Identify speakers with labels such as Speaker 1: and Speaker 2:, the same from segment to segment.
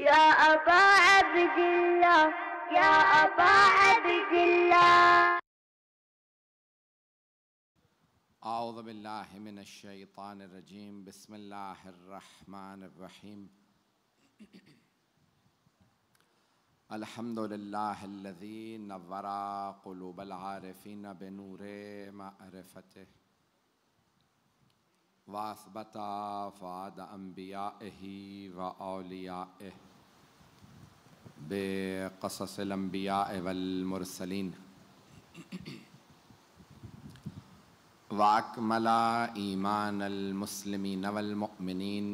Speaker 1: या अबा अब्दिल्लाह, या अबा अब्दिल्लाह।
Speaker 2: औज़ु बिल्लाहि मिनश शैतानिर रजीम, बिस्मिल्लाहिर रहमानिर रहीम। अल्हम्दुलिल्लाहिल्लज़ी नव्वरा क़ुलूबल आरिफ़ीन बिनूरे मअरिफ़तिह व असबता फ़ुआद अंबियाइही व औलियाइह बिक़ससिल अंबियाइ वल मुरसलीन वाकमला ईमानल मुस्लिमीन वल मुअमिनीन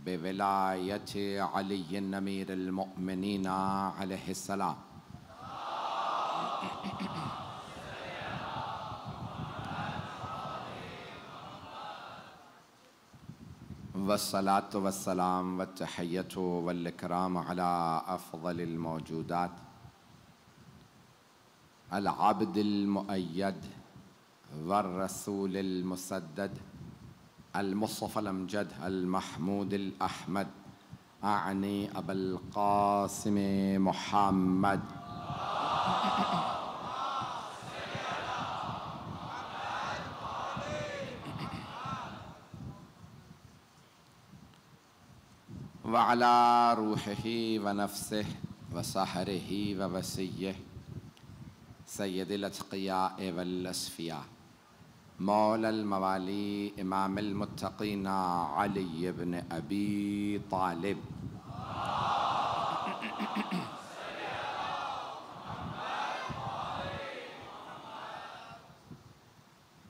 Speaker 2: बिविलायति अलीय्यिन अमीरुल मुअमिनीन अलैहिस्सलाम। वस्सलातु वस्सलाम वत्तहिय्यतु वल इकराम अला अफ़ज़लिल मौजूदात अल अब्दिल मुअय्यद वर रसूलिल मुसद्दद अल मुस्तफ़ल अमजद अल महमूदिल अहमद आनी अबुल क़ासिम मुहम्मद। व अला रूहिही व नफ्सिही व सहरिही व वसिय्यिही सय्यदिल अत्क़ियाए वल अस्फ़िया मौलल मवाली इमामिल मुत्तक़ीन अली इब्न अबी तालिब।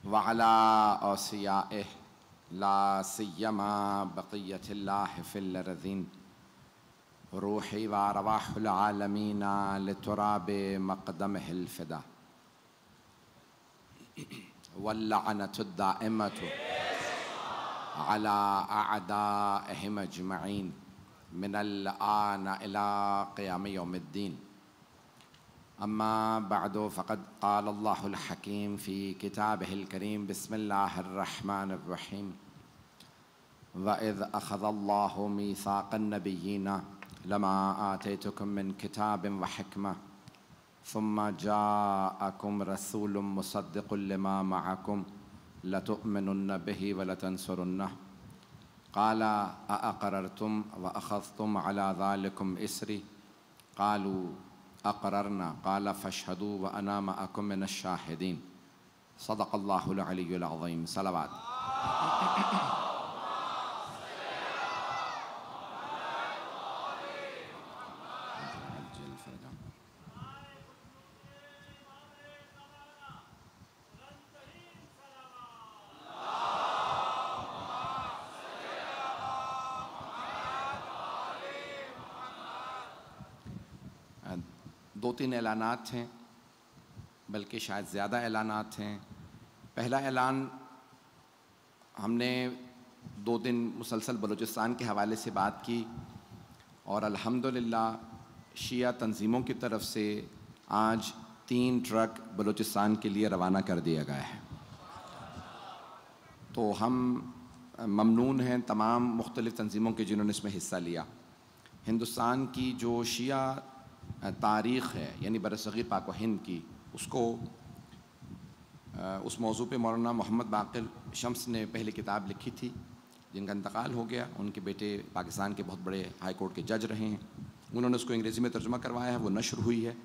Speaker 2: व अला औसियाइही ला सिय्यमा बक़िय्यतिल्लाहि फ़िल अर्ज़ीन रूही व अरवाहुल आलमीन लितुराबि मक़दमिहिल फ़िदा वल्लअनतुद दाइमतु अला अअदाइहिम अजमईन मिनल आन इला क़ियाम यौमिद्दीन। अम्मा बअदु फ़क़द क़ाल अल्लाहुल हकीम फ़ी किताबिहिल करीम बिस्मिल्लाहिर रहमानिर रहीम व इज़ अख़ज़ल्लाहु मीसाक़न नबिय्यीन लमा आतैतुकुम मिन किताबिन व हिकमा सुम्मा जाअकुम रसूलुम मुसद्दिक़ुल लिमा मअकुम लतुअमिनुन्न बिही व लतंसुरुन्नह क़ाला अअक़ररतुम व अख़ज़्तुम अला ज़ालिकुम इसरी क़ालू अक़ररना क़ाला फ़अशहदू व अना मअकुम मिनश शाहिदीन। सदक़ल्लाहुल अलियुल अज़ीम। सलावत। दो तीन ऐलानात हैं, बल्कि शायद ज़्यादा ऐलानात हैं। पहला ऐलान, हमने 2 दिन मुसलसल बलूचिस्तान के हवाले से बात की और अल्हम्दुलिल्लाह शिया तंजीमों की तरफ से आज 3 ट्रक बलूचिस्तान के लिए रवाना कर दिया गया है। तो हम ममनून हैं तमाम मुख्तलिफ़ तंजीमों के जिन्होंने इसमें हिस्सा लिया। हिंदुस्तान की जो शिया तारीख़ है, यानी बरसग़ीर पाक व हिंद की, उसको उस मौजू पे मौलाना मोहम्मद बाक़िर शम्स ने पहले किताब लिखी थी, जिनका इंतकाल हो गया। उनके बेटे पाकिस्तान के बहुत बड़े हाई कोर्ट के जज रहे हैं। उन्होंने उसको अंग्रेज़ी में तर्जुमा करवाया है, वो नशर हुई है।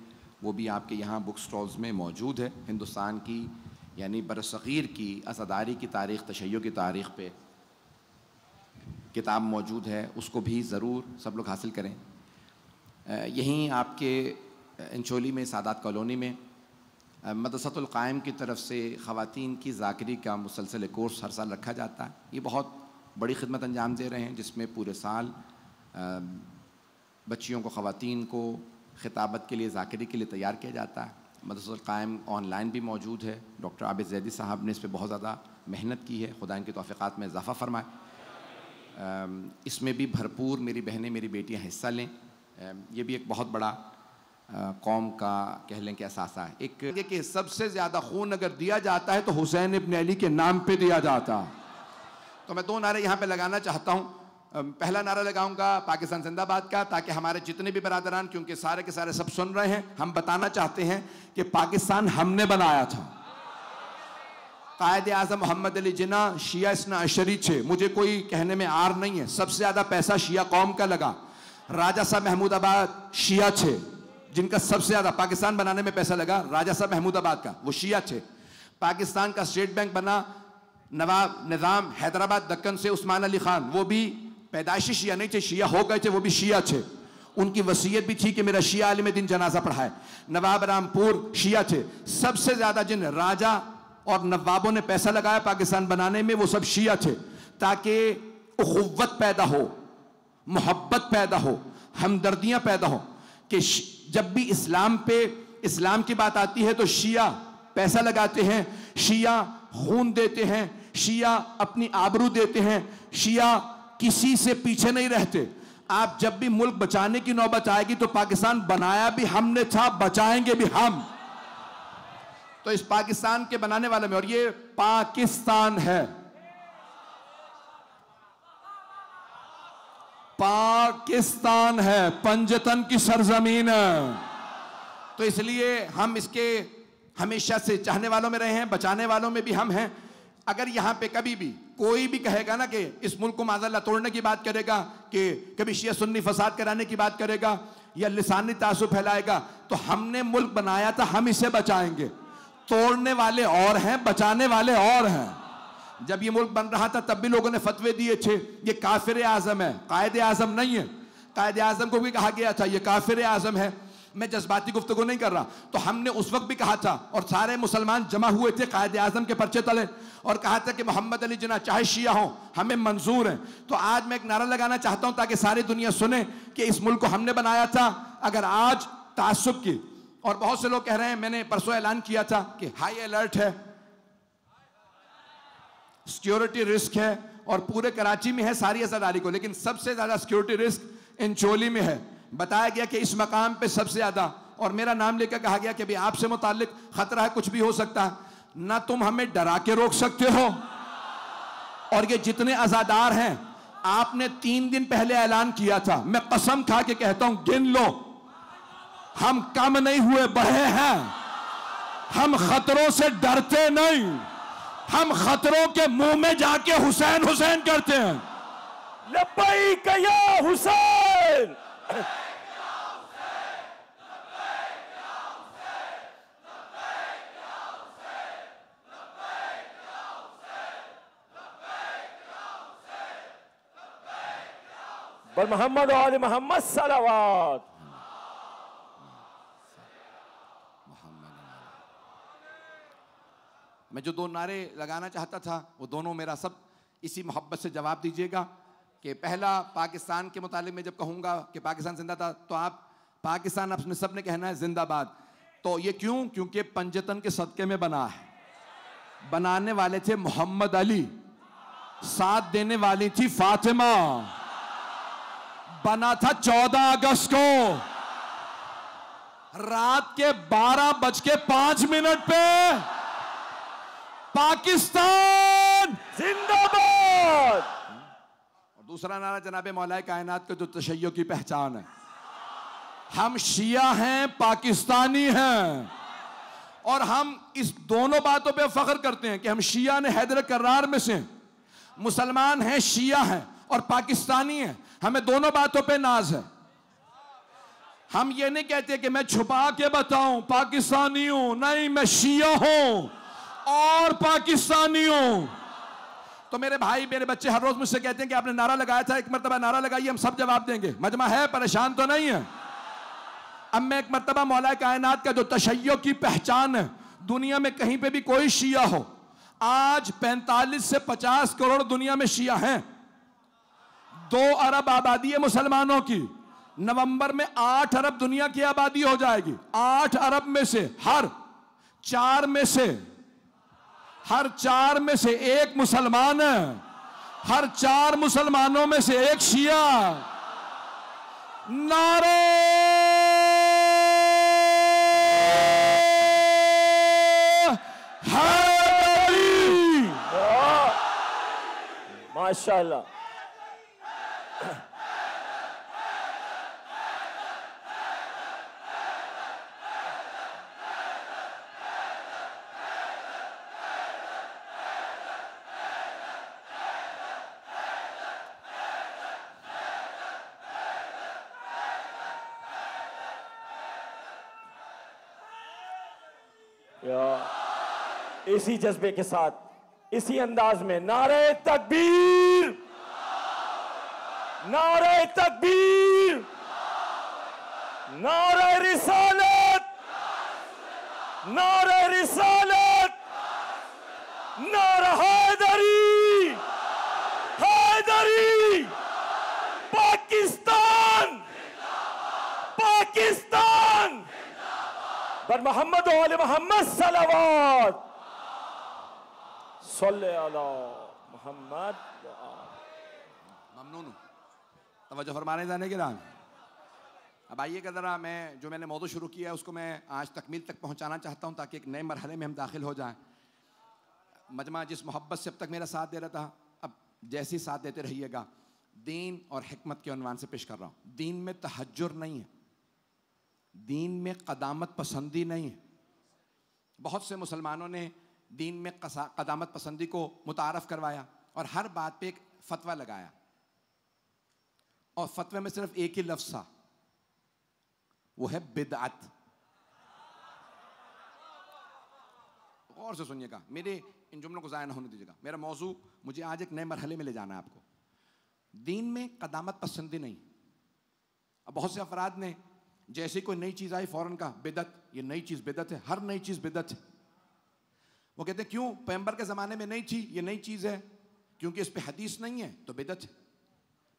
Speaker 2: वो भी आपके यहाँ बुक स्टॉल्स में मौजूद है। हिंदुस्तान की यानी बरसग़ीर की अज़ादारी की तारीख़, तशय्युअ की तारीख़ पे किताब मौजूद है, उसको भी ज़रूर सब लोग हासिल करें। यहीं आपके इंचोली में सादात कॉलोनी में मदरसतुल क़ाइम की तरफ से ख़वातीन की ज़ाकिरी का मुसलसल कोर्स हर साल रखा जाता है। ये बहुत बड़ी खिदमत अंजाम दे रहे हैं, जिसमें पूरे साल बच्चियों को, ख़वातीन को ख़िताबत के लिए, ज़ाकिरी के लिए तैयार किया जाता है। मदरसतुल क़ाइम ऑनलाइन भी मौजूद है। डॉक्टर आबिद ज़ैदी साहब ने इस पर बहुत ज़्यादा मेहनत की है, खुदा इनकी तौफ़ीक़ात में इज़ाफ़ा फ़रमाए। इसमें भी भरपूर मेरी बहनें, मेरी बेटियाँ हिस्सा लें। ये भी एक बहुत बड़ा कौम का कह लें कि असासा है। एक कि सबसे ज़्यादा खून अगर दिया जाता है तो हुसैन इब्न अली के नाम पे दिया जाता। तो मैं 2 नारे यहाँ पे लगाना चाहता हूँ। पहला नारा लगाऊंगा पाकिस्तान जिंदाबाद का, ताकि हमारे जितने भी बरादरान, क्योंकि सारे के सारे सब सुन रहे हैं, हम बताना चाहते हैं कि पाकिस्तान हमने बनाया था। कायदे आज़म मोहम्मद अली जिन्ना शिया इसना अशरी छे, मुझे कोई कहने में आर नहीं है। सबसे ज़्यादा पैसा शिया कौम का लगा। राजा साहब महमूदाबाद शिया छे, जिनका सबसे ज़्यादा पाकिस्तान बनाने में पैसा लगा, राजा साहब महमूदाबाद का, वो शिया छे। पाकिस्तान का स्टेट बैंक बना नवाब निज़ाम हैदराबाद दक्कन से उस्मान अली खान, वो भी पैदाइशी शिया नहीं थे, शिया हो गए थे, वो भी शिया थे। उनकी वसीयत भी थी कि मेरा शिया आलिम दिन जनाजा पढ़ाए। नवाब रामपुर शिया थे। सबसे ज़्यादा जिन राजा और नवाबों ने पैसा लगाया पाकिस्तान बनाने में, वो सब शिया थे, ताकि उखुव्वत पैदा हो, मोहब्बत पैदा हो, हमदर्दियां पैदा हो। कि जब भी इस्लाम की बात आती है तो शिया पैसा लगाते हैं, शिया खून देते हैं, शिया अपनी आबरू देते हैं, शिया किसी से पीछे नहीं रहते। आप जब भी मुल्क बचाने की नौबत आएगी तो पाकिस्तान बनाया भी हमने था, बचाएंगे भी हम। तो इस पाकिस्तान के बनाने वाले में, और ये पाकिस्तान है, पाकिस्तान है, पंजतन की सरजमीन है। तो इसलिए हम इसके हमेशा से चाहने वालों में रहे हैं, बचाने वालों में भी हम हैं। अगर यहां पे कभी भी कोई भी कहेगा ना कि इस मुल्क को माज़अल्लाह तोड़ने की बात करेगा, कि कभी शिया सुन्नी फसाद कराने की बात करेगा या लिसानी तासुब फैलाएगा, तो हमने मुल्क बनाया था, हम इसे बचाएंगे। तोड़ने वाले और हैं, बचाने वाले और हैं। जब ये मुल्क बन रहा था तब भी लोगों ने फतवे दिए थे, ये काफिर आजम है, कायदे आजम नहीं है। कायदे आजम को भी कहा गया था ये काफिर आजम है। मैं जज्बाती गुफ्तगू नहीं कर रहा। तो हमने उस वक्त भी कहा था, और सारे मुसलमान जमा हुए थे कायदे आजम के पर्चे तले, और कहा था कि मोहम्मद अली जिन्ना चाहे शिया हो, हमें मंजूर है। तो आज मैं एक नारा लगाना चाहता हूं ताकि सारी दुनिया सुने कि इस मुल्क को हमने बनाया था। अगर आज तासुब की, और बहुत से लोग कह रहे हैं, मैंने परसों ऐलान किया था कि हाई अलर्ट है, सिक्योरिटी रिस्क है, और पूरे कराची में है सारी अज़ादारी को, लेकिन सबसे ज्यादा सिक्योरिटी रिस्क इंचोली में है। बताया गया कि इस मकाम पे सबसे ज्यादा, और मेरा नाम लेकर कहा गया कि भाई आपसे मुताल्लिक खतरा है, कुछ भी हो सकता है, ना तुम हमें डरा के रोक सकते हो, और ये जितने अज़ादार हैं, आपने 3 दिन पहले ऐलान किया था, मैं कसम खा के कहता हूं, गिन लो, हम कम नहीं हुए, बढ़े हैं। हम खतरों से डरते नहीं, हम खतरों के मुंह में जाके हुसैन हुसैन करते हैं।
Speaker 3: लब्बैक या हुसैन, बर मोहम्मद और आले मोहम्मद सलावत।
Speaker 2: मैं जो 2 नारे लगाना चाहता था, वो दोनों मेरा सब इसी मोहब्बत से जवाब दीजिएगा। कि पहला, पाकिस्तान के मुतालिक में जब कहूँगा कि पाकिस्तान जिंदा था, तो आप पाकिस्तान अपने सब ने कहना है जिंदाबाद। तो ये क्यों? क्योंकि पंजतन के सदके में बना है। बनाने वाले थे मोहम्मद अली, साथ देने वाली थी फातिमा। बना था 14 अगस्त को रात के 12:05 पे। पाकिस्तान
Speaker 3: जिंदाबाद।
Speaker 2: और दूसरा नारा जनाबे मौलाए कायनात का जो तशय्यो की पहचान है, हम शिया हैं, पाकिस्तानी हैं, और हम इस दोनों बातों पे फख्र करते हैं कि हम शिया ने हैदर कर्रार में से, मुसलमान हैं, शिया हैं और पाकिस्तानी हैं। हमें दोनों बातों पे नाज है। हम ये नहीं कहते कि मैं छुपा के बताऊं पाकिस्तानी हूं, नहीं, मैं शिया हूं और पाकिस्तानी हूं। तो मेरे भाई, मेरे बच्चे हर रोज मुझसे कहते हैं कि आपने नारा लगाया था, एक मरतबा नारा लगाइए, हम सब जवाब देंगे। मजमा है, परेशान तो नहीं है। अब मैं एक मरतबा मौला कायनात का जो तशय्यो की पहचान है, दुनिया में कहीं पे भी कोई शिया हो, आज 45 से 50 करोड़ दुनिया में शिया हैं। 2 अरब आबादी है मुसलमानों की। नवंबर में 8 अरब दुनिया की आबादी हो जाएगी। 8 अरब में से हर 4 में से एक मुसलमान है, हर 4 मुसलमानों में से एक शिया। नारे
Speaker 3: माशाअल्लाह। इसी जज्बे के साथ, इसी अंदाज में नारे तकबीर, नारे तकबीर, नारे रिसालत, नारे रिसालत, नारा हैदरी, हैदरी, पाकिस्तान, पाकिस्तान, बर मोहम्मद वाले मोहम्मद सलावत, सल्ले अला मोहम्मद।
Speaker 2: ममनून तवज्जो फरमाने जाने के नाम। अब आइएगा ज़रा, मैं जो मैंने मौजू शुरू किया है उसको मैं आज तकमील तक पहुंचाना चाहता हूं ताकि एक नए मरहले में हम दाखिल हो जाएं। मजमा जिस मोहब्बत से अब तक मेरा साथ दे रहा था, अब जैसे ही साथ देते रहिएगा। दीन और हिकमत के उन्वान से पेश कर रहा हूँ। दीन में तहज्जुर नहीं है, दीन में क़दामत पसंदी नहीं है। बहुत से मुसलमानों ने दीन में क़दामत पसंदी को मुतारफ़ करवाया और हर बात पे एक फ़तवा लगाया, और फतवे में सिर्फ एक ही लफ्ज़ था, वो है बिदअत। गौर से सुनिएगा, मेरे इन जुमलों को ज़ाया ना होने दीजिएगा। मेरा मौजू मुझे आज एक नए मरहले में ले जाना है आपको। दीन में क़दामत पसंदी नहीं। अब बहुत से अफराद ने जैसे कोई नई चीज़ आई फ़ौरन कहा बिदअत, ये नई चीज़ बिदअत है, हर नई चीज़ बिदअत है। वो कहते हैं क्यों, पैगंबर के ज़माने में नहीं थी, ये नई चीज़ है, क्योंकि इस पे हदीस नहीं है तो बिदअत है।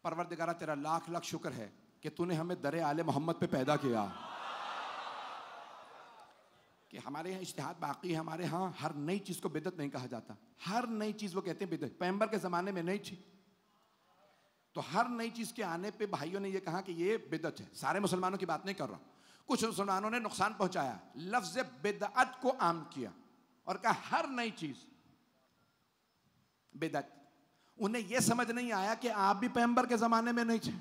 Speaker 2: परवरदिगारा तेरा लाख लाख शुक्र है कि तूने हमें दरे आले मोहम्मद पे पैदा किया, कि हमारे यहाँ इज्तिहाद बाकी है। हमारे यहाँ हर नई चीज़ को बिदअत नहीं कहा जाता, हर नई चीज़ वो कहते हैं बिदअत। पैगंबर के ज़माने में नहीं थी तो हर नई चीज़ के आने पे भाइयों ने ये कहा कि ये बिदअत है। सारे मुसलमानों की बात नहीं कर रहा, कुछ मुसलमानों ने नुकसान पहुंचाया, लफ्ज़ बिदअत को आम किया और कहा हर नई चीज़ बिदअत। उन्हें यह समझ नहीं आया कि आप भी पैगंबर के ज़माने में नहीं थे।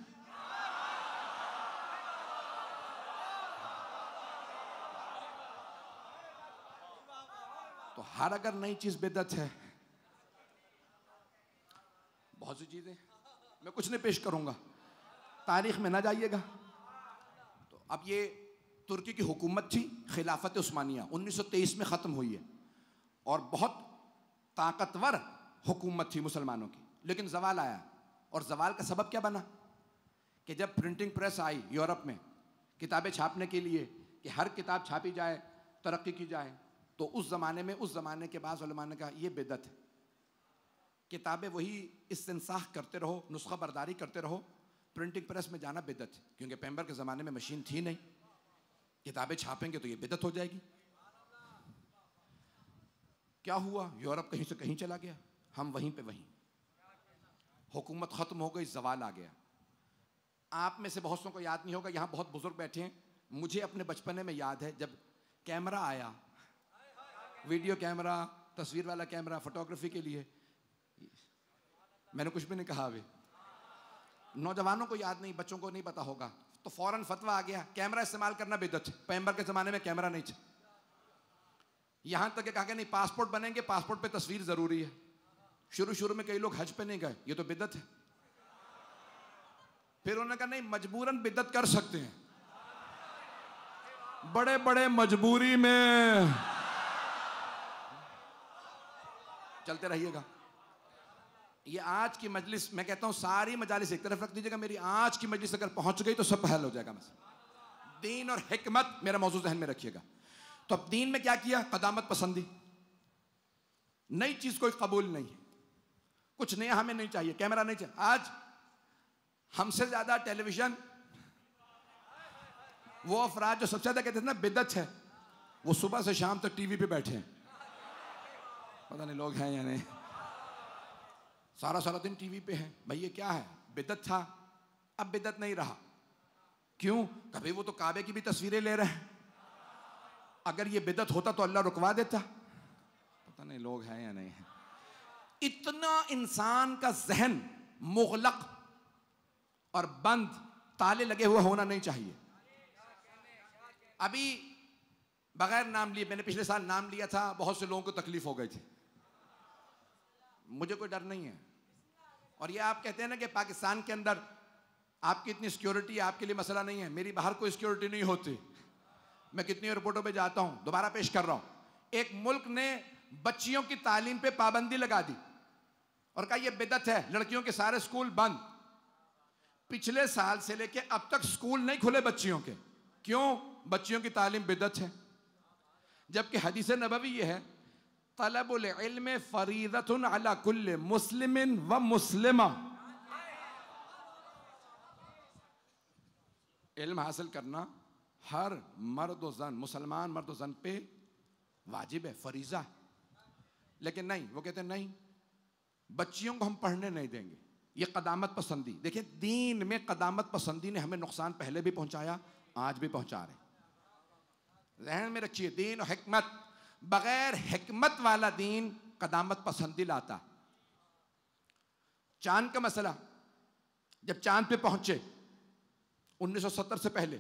Speaker 2: तो हर अगर नई चीज़ बिदअत है, बहुत सी चीज़ें मैं कुछ नहीं पेश करूंगा, तारीख में ना जाइएगा। तो अब ये तुर्की की हुकूमत थी, खिलाफत उस्मानिया 1923 में ख़त्म हुई है और बहुत ताकतवर हुकूमत थी मुसलमानों की। लेकिन जवाल आया, और जवाल का सबब क्या बना कि जब प्रिंटिंग प्रेस आई यूरोप में किताबें छापने के लिए कि हर किताब छापी जाए, तरक्की की जाए, तो उस ज़माने के बाद उलमा ने कहा ये बिदअत है। किताबें वही इस्तिंसाख करते रहो, नुस्खा बरदारी करते रहो, प्रिंटिंग प्रेस में जाना बिदअत है, क्योंकि पैगंबर के ज़माने में मशीन थी नहीं, किताबें छापेंगे तो ये बिदअत हो जाएगी। क्या हुआ, यूरोप कहीं से कहीं चला गया, हम वहीं पे वहीं, हुकूमत ख़त्म हो गई, जवाल आ गया। आप में से बहुत सौ को याद नहीं होगा, यहाँ बहुत बुजुर्ग बैठे हैं, मुझे अपने बचपने में याद है जब कैमरा आया, वीडियो कैमरा, तस्वीर वाला कैमरा, फोटोग्राफी के लिए, मैंने कुछ भी नहीं कहा। अभी नौजवानों को याद नहीं, बच्चों को नहीं पता होगा, तो फौरन फतवा आ गया कैमरा इस्तेमाल करना बिदअत है। पैगंबर के ज़माने में कैमरा नहीं था, यहां तक कहा कि नहीं पासपोर्ट बनेंगे, पासपोर्ट पे तस्वीर जरूरी है। शुरू में कई लोग हज पे नहीं गए, ये तो बिदअत है। फिर उन्होंने कहा नहीं मजबूरन बिदअत कर सकते हैं, बड़े बड़े मजबूरी में। चलते रहिएगा। ये आज की मजलिस, मैं कहता हूं सारी मजालिस एक तरफ रख दीजिएगा, मेरी आज की मजलिस अगर पहुंच गई तो सब हल हो जाएगा मसला। दीन और हिकमत मेरा मौजू ज़हन में रखिएगा। तो अब दीन में क्या किया, क़दामत पसंदी, नई चीज कोई कबूल नहीं, कुछ नया हमें नहीं चाहिए, कैमरा नहीं चाहिए। आज हमसे ज्यादा टेलीविजन, वो अफराद जो सबसे ज्यादा कहते थे ना बिदअत है, वो सुबह से शाम तक टीवी पे बैठे हैं। पता नहीं लोग हैं या नहीं, सारा दिन टीवी पे हैं। भाई ये क्या है, बिदअत था, अब बिदअत नहीं रहा। क्यों, कभी वो तो काबे की भी तस्वीरें ले रहे हैं, अगर ये बिदअत होता तो अल्लाह रुकवा देता। पता नहीं लोग हैं या नहीं है। इतना इंसान का जहन मुगलक और बंद, ताले लगे हुए होना नहीं चाहिए। अभी बगैर नाम लिए, मैंने पिछले साल नाम लिया था, बहुत से लोगों को तकलीफ हो गई थी। मुझे कोई डर नहीं है, और ये आप कहते हैं ना कि पाकिस्तान के अंदर आपकी इतनी सिक्योरिटी आपके लिए मसला नहीं है, मेरी बाहर कोई सिक्योरिटी नहीं होती। मैं कितनी एयरपोर्टों पे जाता हूं, दोबारा पेश कर रहा हूं, एक मुल्क ने बच्चियों की तालीम पे पाबंदी लगा दी और कहा यह बिदअत है, लड़कियों के सारे स्कूल बंद। पिछले साल से लेके अब तक स्कूल नहीं खुले बच्चियों के। क्यों? बच्चियों की तालीम बिदअत है, जबकि हदीस नबवी ये है तलबुल इल्म फरीदतुन अला कुल्ले मुस्लिमिन व मुस्लिमा। इल्म हासिल करना हर मर्द और जन, मुसलमान मर्द और जन पे वाजिब है, फरीजा। लेकिन नहीं, वो कहते हैं नहीं, बच्चियों को हम पढ़ने नहीं देंगे। ये कदामत पसंदी। देखिए, दीन में कदामत पसंदी ने हमें नुकसान पहले भी पहुंचाया, आज भी पहुंचा रहे। ज़हन में रखिए, दीन और हिकमत, बगैर हिकमत वाला दीन कदामत पसंदी लाता। चांद का मसला, जब चांद पे पहुंचे 1970 से पहले,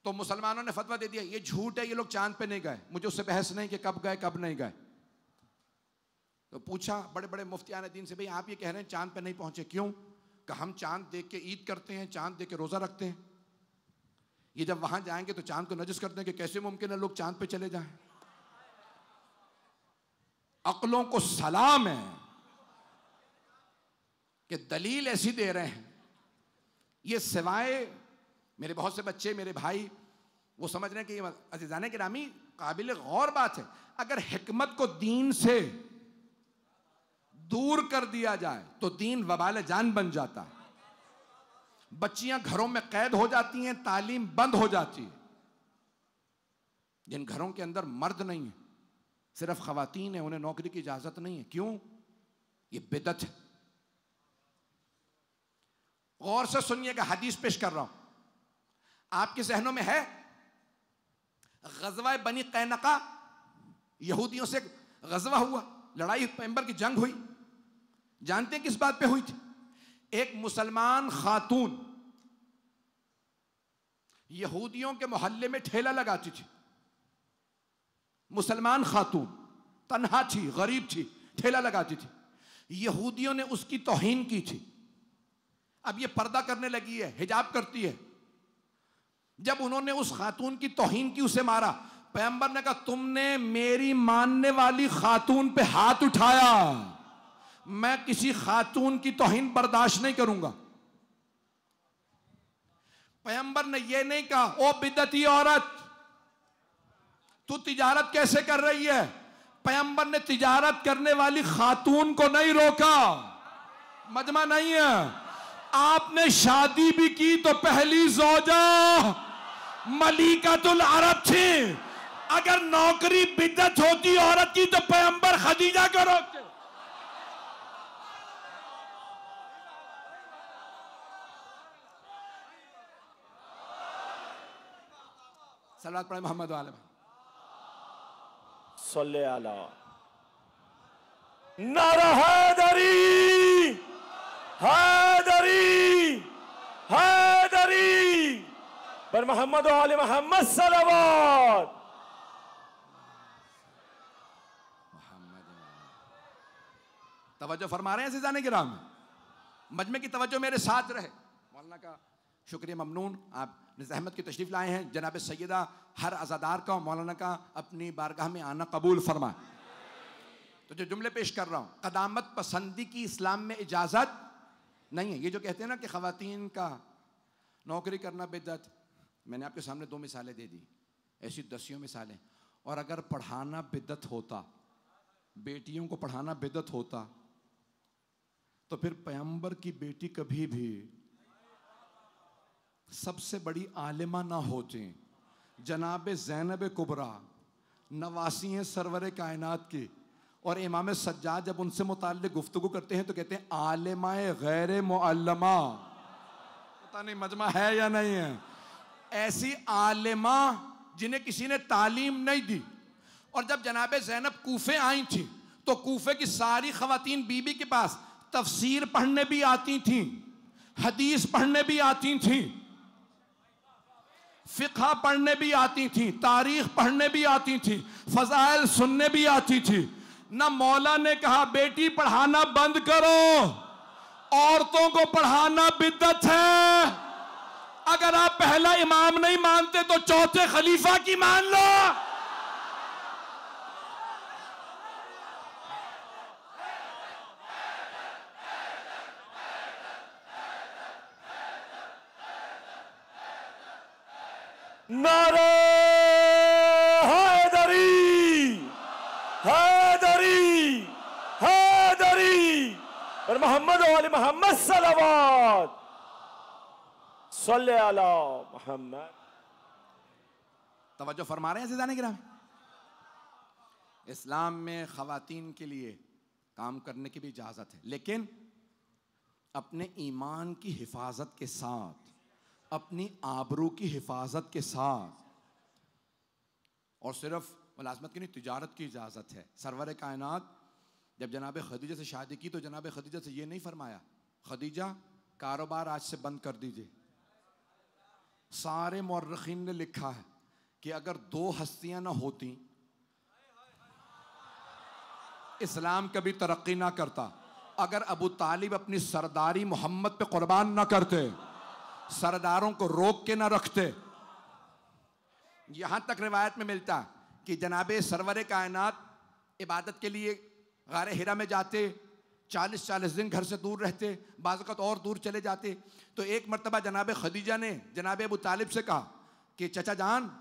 Speaker 2: तो मुसलमानों ने फतवा दे दिया ये झूठ है, ये लोग चांद पे नहीं गए। मुझे उससे बहस नहीं कि कब गए कब नहीं गए। तो पूछा बड़े बड़े मुफ्तियान दीन से, भाई आप ये कह रहे हैं चांद पे नहीं पहुंचे, क्यों? कहा हम चांद देख के ईद करते हैं, चांद देख के रोजा रखते हैं। ये जब वहां जाएंगे तो चांद को नजस करते हैं कि कैसे मुमकिन है लोग चांद पे चले जाएं। अक्लों को सलाम है कि दलील ऐसी दे रहे हैं। ये सिवाय मेरे बहुत से बच्चे, मेरे भाई, वो समझ रहे हैं कि अज़ीज़ाने गिरामी काबिल गौर बात है। अगर हिकमत को दीन से दूर कर दिया जाए तो दीन वबाल जान बन जाता है। बच्चियां घरों में कैद हो जाती हैं, तालीम बंद हो जाती है। जिन घरों के अंदर मर्द नहीं है, सिर्फ खवातीन है, उन्हें नौकरी की इजाजत नहीं है। क्यों? ये बिदअत है। गौर से सुनिएगा, हदीस पेश कर रहा हूं, आपके जहनों में है? गज़वा बनी कैनका, यहूदियों से गज़वा हुआ, लड़ाई पैगंबर की जंग हुई। जानते हैं किस बात पे हुई थी? एक मुसलमान खातून यहूदियों के मोहल्ले में ठेला लगाती थी। मुसलमान खातून तन्हा थी, गरीब थी, ठेला लगाती थी। यहूदियों ने उसकी तौहीन की थी। अब ये पर्दा करने लगी है, हिजाब करती है। जब उन्होंने उस खातून की तौहीन की, उसे मारा, पैगंबर ने कहा तुमने मेरी मानने वाली खातून पे हाथ उठाया, मैं किसी खातून की तौहीन बर्दाश्त नहीं करूंगा। पैगंबर ने यह नहीं कहा ओ बिदअती औरत तू तिजारत कैसे कर रही है। पैगंबर ने तिजारत करने वाली खातून को नहीं रोका। मजमा नहीं है, आपने शादी भी की तो पहली ज़ौजा मलिकातुल अरब थी। अगर नौकरी बिदअत होती औरत की तो पैगंबर खदीजा को रोकते। सल्लल्लाहु अलैहि मोहम्मद वाले
Speaker 3: सल्ले अला नारा हैदरी हैदरी हैदरी पर मोहम्मद वाले मोहम्मद सल्लल्लाहु।
Speaker 2: तवज्जो फरमा रहे हैं अज़ीज़ाने किराम, मजमे की तवज्जो मेरे साथ रहे। मौलाना का शुक्रिया ममनून, आपने ज़हमत की तशरीफ़ लाए हैं। जनाब सैयदा हर अज़ादार का मौलाना का अपनी बारगाह में आना कबूल फरमाए। तो जो जुमले पेश कर रहा हूँ, क़दामत पसंदी की इस्लाम में इजाज़त नहीं है। ये जो कहते हैं ना कि ख़वातीन का नौकरी करना बिदअत, मैंने आपके सामने 2 मिसालें दे दी, ऐसी दसियों मिसालें। और अगर पढ़ाना बिदअत होता, बेटियों को पढ़ाना बिदअत होता, तो फिर पैगंबर की बेटी कभी भी सबसे बड़ी आलिमा ना होती। जनाब ज़ैनब कुबरा नवासी हैं सरवर कायनात की, और इमाम सज्जाद जब उनसे मुताल्लिक़ गुफ्तगू करते हैं तो कहते हैं आलिमाए गैर मुअल्लमा। पता नहीं मजमा है या नहीं है। ऐसी आलिमा जिन्हें किसी ने तालीम नहीं दी। और जब जनाब ज़ैनब कूफे आई थी तो कूफे की सारी ख़वातीन बीबी के पास तफसीर पढ़ने भी आती थी, हदीस पढ़ने भी आती थी, फ़िक़्ह पढ़ने भी आती थी, तारीख़ पढ़ने भी आती थी, फ़ज़ाइल सुनने भी आती थी। ना मौला ने कहा बेटी पढ़ाना बंद करो, औरतों को पढ़ाना बिदअत है। अगर आप पहला इमाम नहीं मानते तो चौथे खलीफा की मान लो।
Speaker 3: नारे हैदरी, हैदरी, हैदरी और मोहम्मद वाले मोहम्मद सलावत सल्ले अला मोहम्मद।
Speaker 2: तवज्जो फरमा रहे हैं अज़ीज़ान गिरामी। इस्लाम में ख़वातीन के लिए काम करने की भी इजाज़त है, लेकिन अपने ईमान की हिफाजत के साथ, अपनी आबरू की हिफाजत के साथ, और सिर्फ मुलाजमत की नहीं, तिजारत की इजाज़त है। सरवर कायनात जब जनाब खदीजा से शादी की तो जनाब खदीजा से ये नहीं फरमाया खदीजा कारोबार आज से बंद कर दीजिए। सारे मुअर्रिखीन ने लिखा है कि अगर दो हस्तियां ना होती इस्लाम कभी तरक्की ना करता। अगर अबू तालिब अपनी सरदारी मोहम्मद पे कुर्बान ना करते, सरदारों को रोक के ना रखते। यहां तक रिवायत में मिलता कि जनाबे सरवर कायनात इबादत के लिए गारे हिरा में जाते, 40-40 दिन घर से दूर रहते, बाज़ वक़्त और दूर चले जाते। तो एक मरतबा जनाब खदीजा ने जनाब अबू तालिब से कहा कि चचा जान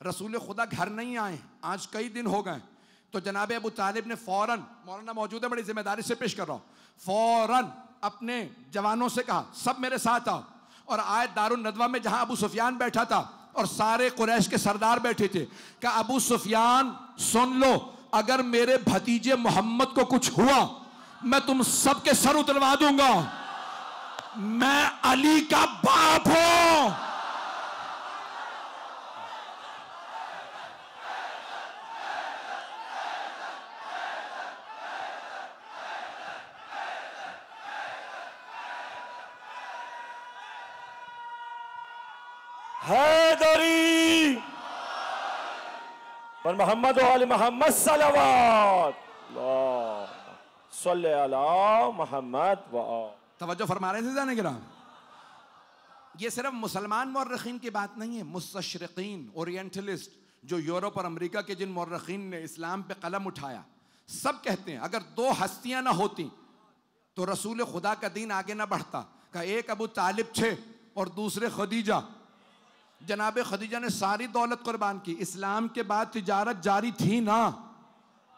Speaker 2: रसूल खुदा घर नहीं आए, आज कई दिन हो गए। तो जनाब अबू तालिब ने फौरन, मौलाना मौजूद है, बड़ी जिम्मेदारी से पेश कर रहा हूँ, फौरन अपने जवानों से कहा सब मेरे साथ आओ, और आए दारुन नदवा में जहां अबू सुफियान बैठा था और सारे कुरैश के सरदार बैठे थे। कहा अबू सुफियान सुन लो, अगर मेरे भतीजे मोहम्मद को कुछ हुआ मैं तुम सबके सर उतरवा दूंगा। मैं अली का बाप हूं।
Speaker 3: हैदरी और मोहम्मद वाले मोहम्मद सलावत सल्ले अला मोहम्मद व।
Speaker 2: तवज्जो फरमा रहे थे जाने गिराम। ये सिर्फ मुसलमान मुअर्रिखीन की बात नहीं है, मुस्तशरिकीन, ओरिएंटलिस्ट, जो यूरोप और अमेरिका के जिन मुअर्रिखीन ने इस्लाम पे कलम उठाया, सब कहते हैं अगर दो हस्तियां ना होती तो रसूल खुदा का दीन आगे ना बढ़ता। का एक अबू तालिब थे और दूसरे खदीजा। जनाब खदीजा ने सारी दौलत कुर्बान की। इस्लाम के बाद तिजारत जारी थी ना,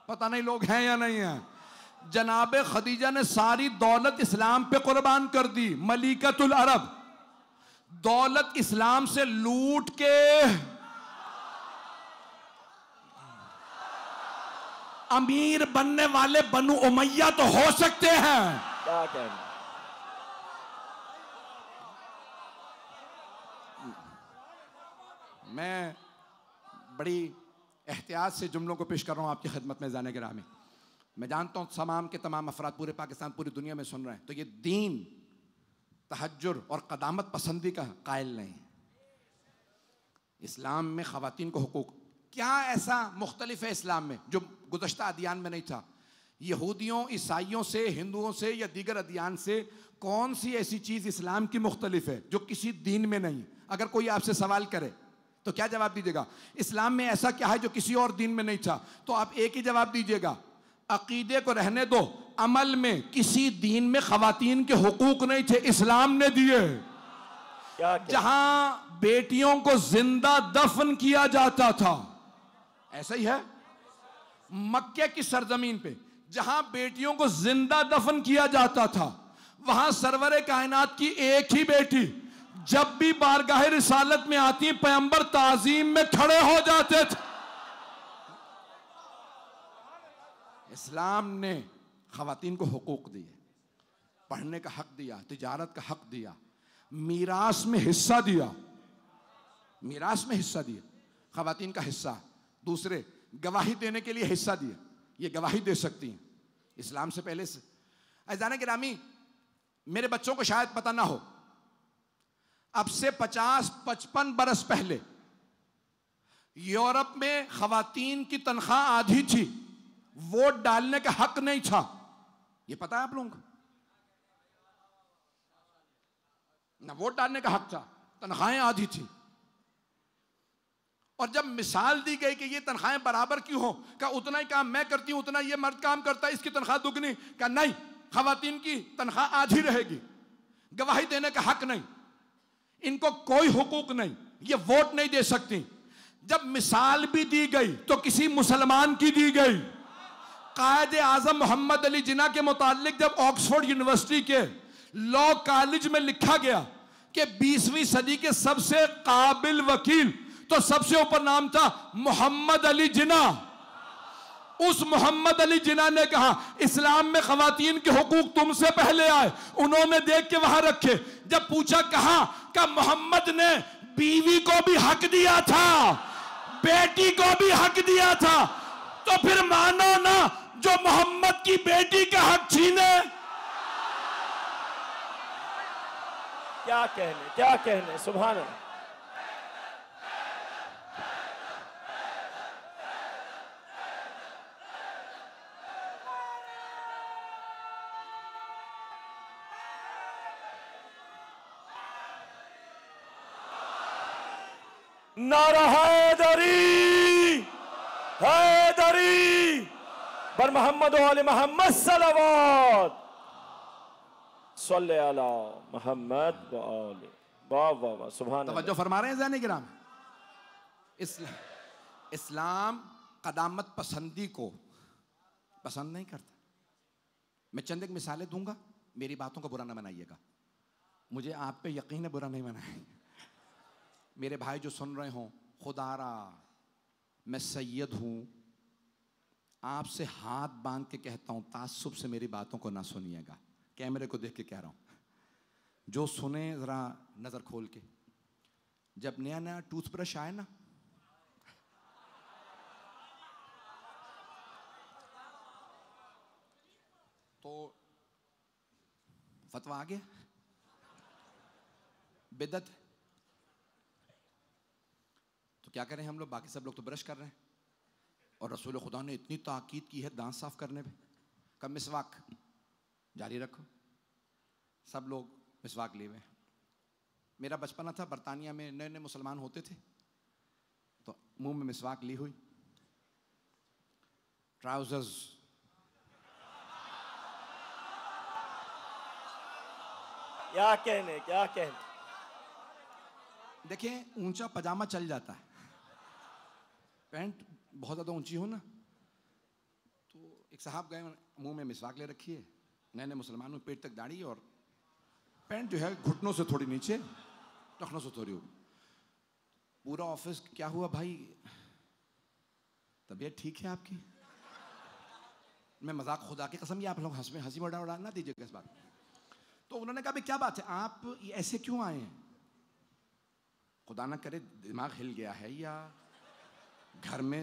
Speaker 2: पता नहीं लोग हैं या नहीं हैं। जनाब खदीजा ने सारी दौलत इस्लाम पे कुर्बान कर दी। मलिकतुल अरब दौलत इस्लाम से लूट के अमीर बनने वाले बनु उमैया तो हो सकते हैं।
Speaker 3: क्या कहना?
Speaker 2: मैं बड़ी एहतियात से जुमलों को पेश कर रहा हूँ आपकी खिदमत में जाने गिरामी। मैं जानता हूँ तमाम के तमाम अफराद पूरे पाकिस्तान, पूरी दुनिया में सुन रहे हैं, तो ये दीन तहज्जुर और क़दामत पसंदी का कायल नहीं है। इस्लाम में ख़वातीन को हुकूक क्या ऐसा मुख्तलिफ है इस्लाम में जो गुज़श्ता अदियान में नहीं था? यहूदियों, ईसाइयों से, हिंदुओं से या दीगर अदियान से कौन सी ऐसी चीज़ इस्लाम की मुख्तलिफ है जो किसी दीन में नहीं? अगर कोई आपसे सवाल करे तो क्या जवाब दीजिएगा? इस्लाम में ऐसा क्या है जो किसी और दीन में नहीं था? तो आप एक ही जवाब दीजिएगा, अकीदे को रहने दो, अमल में किसी दीन में ख़वातीन के हुकूक नहीं थे, इस्लाम ने दिए। जहां बेटियों को जिंदा दफन किया जाता था, ऐसा ही है मक्के की सरजमीन पे, जहां बेटियों को जिंदा दफन किया जाता था, वहां सरवरे कायनात की एक ही बेटी जब भी बारगाह रिसालत में आती, पैगंबर ताजीम में खड़े हो जाते थे। इस्लाम ने ख़वातीन को हुकूक दिए, पढ़ने का हक दिया, तिजारत का हक दिया, मीरास में हिस्सा दिया, मीरास में हिस्सा दिया, ख़वातीन का हिस्सा। दूसरे गवाही देने के लिए हिस्सा दिया, ये गवाही दे सकती हैं इस्लाम से पहले से। अज़ान गिरामी, मेरे बच्चों को शायद पता ना हो, अब से 50-55 बरस पहले यूरोप में ख़वातीन की तनख्वाह आधी थी, वोट डालने का हक नहीं था। ये पता है आप लोगों को? ना वोट डालने का हक था, तनख्वाहें आधी थी। और जब मिसाल दी गई कि ये तनख्वाहें बराबर क्यों हो, का उतना ही काम मैं करती हूं उतना ये मर्द काम करता है, इसकी तनख्वाह दुगनी, का नहीं, ख़वातीन की तनख्वाह आधी रहेगी, गवाही देने का हक नहीं, इनको कोई हुकूक नहीं। ये वोट नहीं दे सकती। जब मिसाल भी दी गई तो किसी मुसलमान की दी गई। कायद आजम मोहम्मद अली जिन्ना के मुतालिक जब ऑक्सफोर्ड यूनिवर्सिटी के लॉ कॉलेज में लिखा गया कि 20वीं सदी के सबसे काबिल वकील, तो सबसे ऊपर नाम था मोहम्मद अली जिन्ना। उस मोहम्मद अली जिन्ना ने कहा इस्लाम में खवातीन के हुकूक तुमसे पहले आए। उन्होंने देख के वहां रखे। जब पूछा कहा कि मोहम्मद ने बीवी को भी हक दिया था, बेटी को भी हक दिया था, तो फिर मानो ना जो मोहम्मद की बेटी का हक छीने।
Speaker 3: क्या कहने, क्या कहने, सुभान अल्लाह। नारा हैदरी, हैदरी बर मोहम्मद वाले मोहम्मद सलवात सल्ले अला मोहम्मद व आले। वाह वाह वाह, सुभान अल्लाह।
Speaker 2: तवज्जो फरमा रहे हैं ज़ानी किराम। इस्लाम कदामत पसंदी को पसंद नहीं करता। मैं चंद एक मिसालें दूंगा, मेरी बातों को बुरा ना बनाइएगा। मुझे आप पे यकीन है, बुरा नहीं बनाएंगे। मेरे भाई जो सुन रहे हों, खुदारा मैं सैयद हूं, आपसे हाथ बांध के कहता हूं, तासुब से मेरी बातों को ना सुनिएगा। कैमरे को देख के कह रहा हूं, जो सुने जरा नजर खोल के। जब नया नया टूथब्रश आए ना, तो फतवा आ गया बिदअत। तो क्या करें हम लोग, बाकी सब लोग तो ब्रश कर रहे हैं, और रसूल खुदा ने इतनी ताकीद की है दांत साफ करने पे, कब मिसवाक जारी रखो। सब लोग मिसवाक लिए हुए। मेरा बचपना था, बरतानिया में नए नए मुसलमान होते थे, तो मुंह में मिसवाक ली हुई, ट्राउजर्स
Speaker 3: क्या कहने, क्या कहने।
Speaker 2: देखें ऊंचा पजामा चल जाता है, पैंट बहुत ज़्यादा ऊंची हो ना। तो एक साहब गए, मुंह में मिसवाक ले रखी है, नए नए मुसलमान में, पेट तक दाढ़ी, और पैंट जो है घुटनों से थोड़ी नीचे, टखनों से थोड़ी ऊपर। पूरा ऑफिस क्या हुआ भाई, तबीयत ठीक है आपकी? मैं मजाक, खुदा की कसम, ये आप लोग हंसी उड़ा ना दीजिएगा इस बात। तो उन्होंने कहा भाई क्या बात है, आप ये ऐसे क्यों आए हैं? खुदा ना करे दिमाग हिल गया है या घर में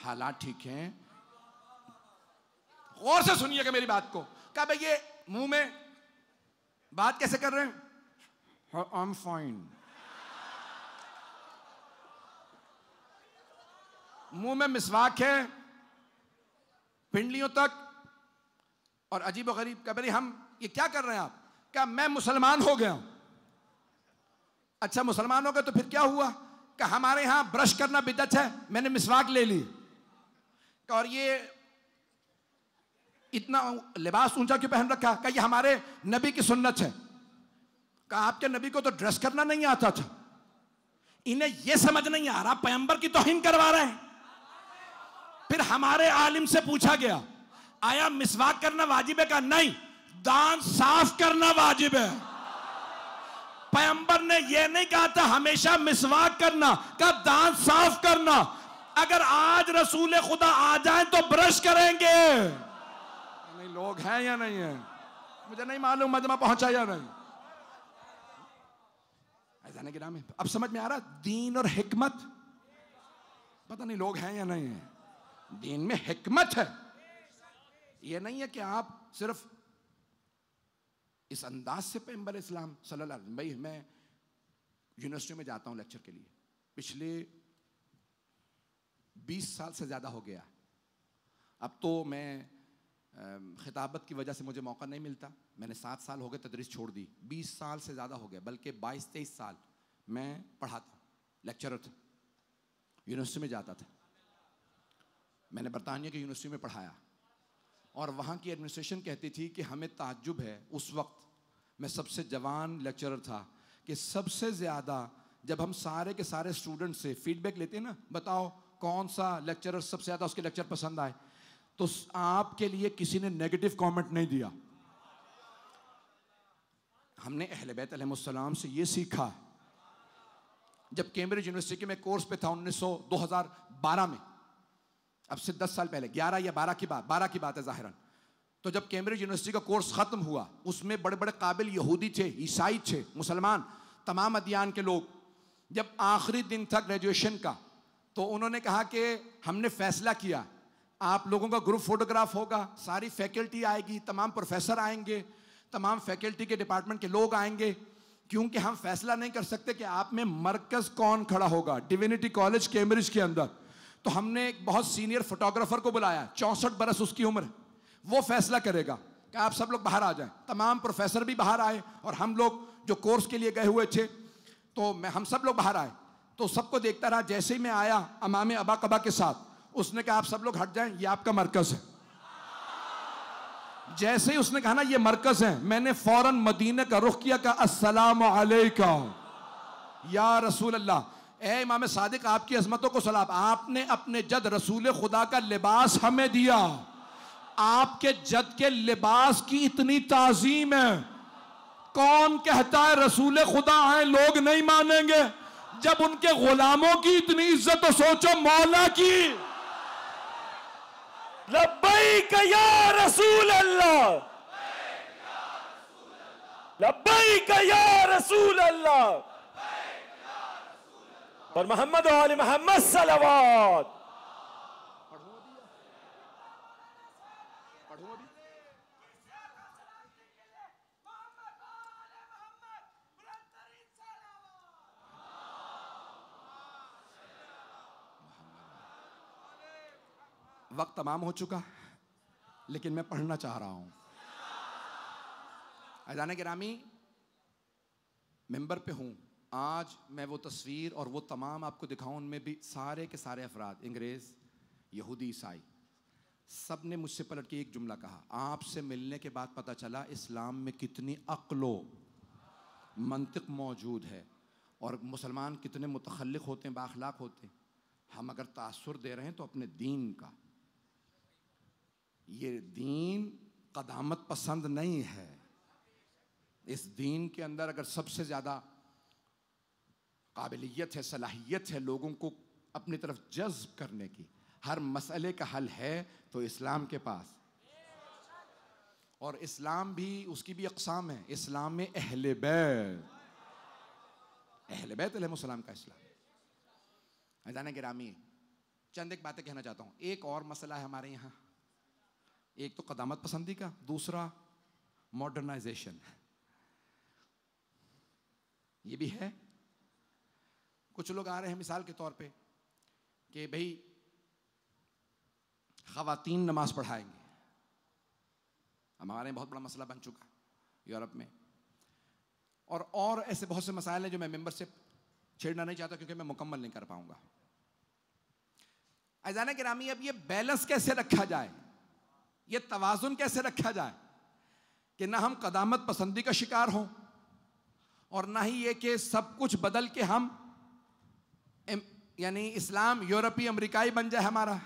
Speaker 2: हालात ठीक हैं। गौर से सुनिएगा मेरी बात को। कहा भाई ये मुंह में बात कैसे कर रहे हैं? I am fine. मुंह में मिसवाक है पिंडलियों तक, और अजीब और गरीब। कहा भाई हम ये क्या कर रहे हैं आप? क्या मैं मुसलमान हो गया? अच्छा मुसलमान हो गए तो फिर क्या हुआ? कि हमारे यहां ब्रश करना बिदअत है, मैंने मिसवाक ले ली। और ये इतना लिबास ऊंचा क्यों पहन रखा? कि ये हमारे नबी की सुन्नत है। कि आपके नबी को तो ड्रेस करना नहीं आता था। इन्हें ये समझ नहीं आ रहा पैगंबर की तौहीन करवा रहे हैं। फिर हमारे आलिम से पूछा गया, आया मिसवाक करना वाजिब है? का नहीं, दांत साफ करना वाजिब है। पैगंबर ने यह नहीं कहा था हमेशा मिसवाक करना, का दांत साफ करना। अगर आज रसूल खुदा आ जाए तो ब्रश करेंगे। नहीं लोग हैं या नहीं है मुझे नहीं मालूम, मजमा पहुंचा या नहीं। ऐसा नहीं गिरा में अब समझ में आ रहा दीन और हिकमत। पता नहीं लोग हैं या नहीं है। दीन में हिकमत है। यह नहीं है कि आप सिर्फ इस अंदाज से पैगंबर इस्लाम सल्लल्लाहु अलैहि वसल्लम। भाई मैं यूनिवर्सिटी में जाता हूं लेक्चर के लिए, पिछले 20 साल से ज़्यादा हो गया। अब तो मैं खिताबत की वजह से मुझे मौका नहीं मिलता। मैंने 7 साल हो गए तदरीस छोड़ दी। 20 साल से ज़्यादा हो गया, बल्कि 22-23 साल मैं पढ़ाता, लेक्चरर था, यूनिवर्सिटी में जाता था। मैंने बरतानिया की यूनिवर्सिटी में पढ़ाया, और वहाँ की एडमिनिस्ट्रेशन कहती थी कि हमें ताज्जुब है, उस वक्त मैं सबसे जवान लेक्चरर था, कि सबसे ज़्यादा जब हम सारे के सारे स्टूडेंट से फीडबैक लेते हैं ना, बताओ कौन सा लेक्चरर सबसे ज़्यादा उसके लेक्चर पसंद आए, तो आपके लिए किसी ने नेगेटिव कमेंट नहीं दिया। हमने अहले बैत अलैहिस्सलाम से ये सीखा। जब कैम्ब्रिज यूनिवर्सिटी में कोर्स पे था 2012 में, अब से 10 साल पहले, 11 या 12 की बात है ज़ाहिरन। तो जब कैम्ब्रिज यूनिवर्सिटी का कोर्स ख़त्म हुआ, उसमें बड़े बड़े काबिल यहूदी थे, ईसाई थे, मुसलमान, तमाम अदियान के लोग। जब आखिरी दिन था ग्रेजुएशन का, तो उन्होंने कहा कि हमने फैसला किया आप लोगों का ग्रुप फोटोग्राफ होगा, सारी फैकल्टी आएगी, तमाम प्रोफेसर आएंगे, तमाम फैकल्टी के डिपार्टमेंट के लोग आएंगे, क्योंकि हम फैसला नहीं कर सकते कि आप में मरकज कौन खड़ा होगा डिविनिटी कॉलेज कैम्ब्रिज के अंदर। तो हमने एक बहुत सीनियर फोटोग्राफर को बुलाया, 64 बरस उसकी उम्र, वो फैसला करेगा कि आप सब लोग बाहर आ जाएं। तमाम प्रोफेसर भी बाहर आए और हम लोग जो कोर्स के लिए गए हुए थे, तो हम सब लोग बाहर आए। तो सबको देखता रहा। जैसे ही मैं आया अमामे अबा कबा के साथ, उसने कहा आप सब लोग हट जाएं, ये आपका मरकज है। जैसे ही उसने कहा ना ये मरकज है, मैंने फौरन मदीने का रुख किया, कहा अस्सलामु अलैकुम या रसूल अल्लाह। ए इमाम सादिक, आपकी अजमतों को सलाम। आपने अपने जद रसूल खुदा का लिबास हमें दिया, आपके जद के लिबास की इतनी ताजीम है। कौन कहता है रसूल खुदा आए लोग नहीं मानेंगे? जब उनके गुलामों की इतनी इज्जत, तो सोचो मौला की।
Speaker 3: लब्बैक या रसूल अल्लाह, लब्बैक या रसूल अल्लाह, पर मोहम्मद और आले मोहम्मद सलवात।
Speaker 2: वक्त तमाम हो चुका, लेकिन मैं पढ़ना चाह रहा हूं। अज़ान गिरामी, मेंबर पे हूं आज। मैं वो तस्वीर और वो तमाम आपको दिखाऊं, उनमें भी सारे के सारे अफराद, अंग्रेज, यहूदी, ईसाई, सब ने मुझसे पलट के एक जुमला कहा, आपसे मिलने के बाद पता चला इस्लाम में कितनी अक्लो मंतिक मौजूद है और मुसलमान कितने मुतखल्लिक होते हैं, बाखलाक होते हैं। हम अगर तासुर दे रहे हैं तो अपने दीन का। ये दीन कदामत पसंद नहीं है। इस दीन के अंदर अगर सबसे ज़्यादा काबिलियत है, सलाहियत है लोगों को अपनी तरफ जज्ब करने की, हर मसले का हल है तो इस्लाम के पास। और इस्लाम भी, उसकी भी अक़साम है। इस्लाम में अहले बैत अलैहिस्सलाम का इस्लाम। अज़ान गिरामी, चंद एक बातें कहना चाहता हूँ। एक और मसला है हमारे यहाँ, एक तो कदामत पसंदी का, दूसरा मॉडर्नाइजेशन। ये भी है। कुछ लोग आ रहे हैं मिसाल के तौर पे कि भाई ख़वातीन नमाज पढ़ाएंगे। हमारे यहाँ बहुत बड़ा मसला बन चुका यूरोप में, और ऐसे बहुत से मसाइल हैं जो मैं मेंबरशिप छेड़ना नहीं चाहता क्योंकि मैं मुकम्मल नहीं कर पाऊंगा। अज़ान गिरामी, अब ये बैलेंस कैसे रखा जाए, ये तवाज़ुन कैसे रखा जाए कि ना हम कदामत पसंदी का शिकार हों और ना ही ये कि सब कुछ बदल के हम यानी इस्लाम यूरोपीय अमेरिकाई बन जाए हमारा।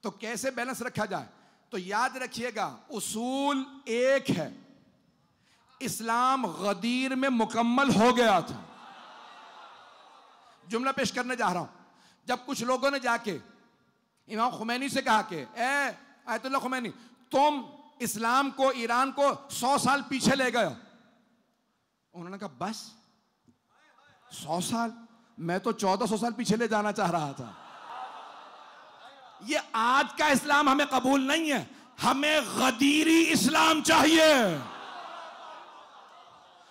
Speaker 2: तो कैसे बैलेंस रखा जाए? तो याद रखिएगा, उसूल एक है। इस्लाम गदीर में मुकम्मल हो गया था। जुमला पेश करने जा रहा हूं। जब कुछ लोगों ने जाके इमाम खुमैनी से कहा कि ए आयतुल्लाह खुमैनी, तुम इस्लाम को, ईरान को 100 साल पीछे ले गए। उन्होंने कहा बस 100 साल? मैं तो 1400 साल पीछे ले जाना चाह रहा था। ये आज का इस्लाम हमें कबूल नहीं है, हमें गदीरी इस्लाम चाहिए।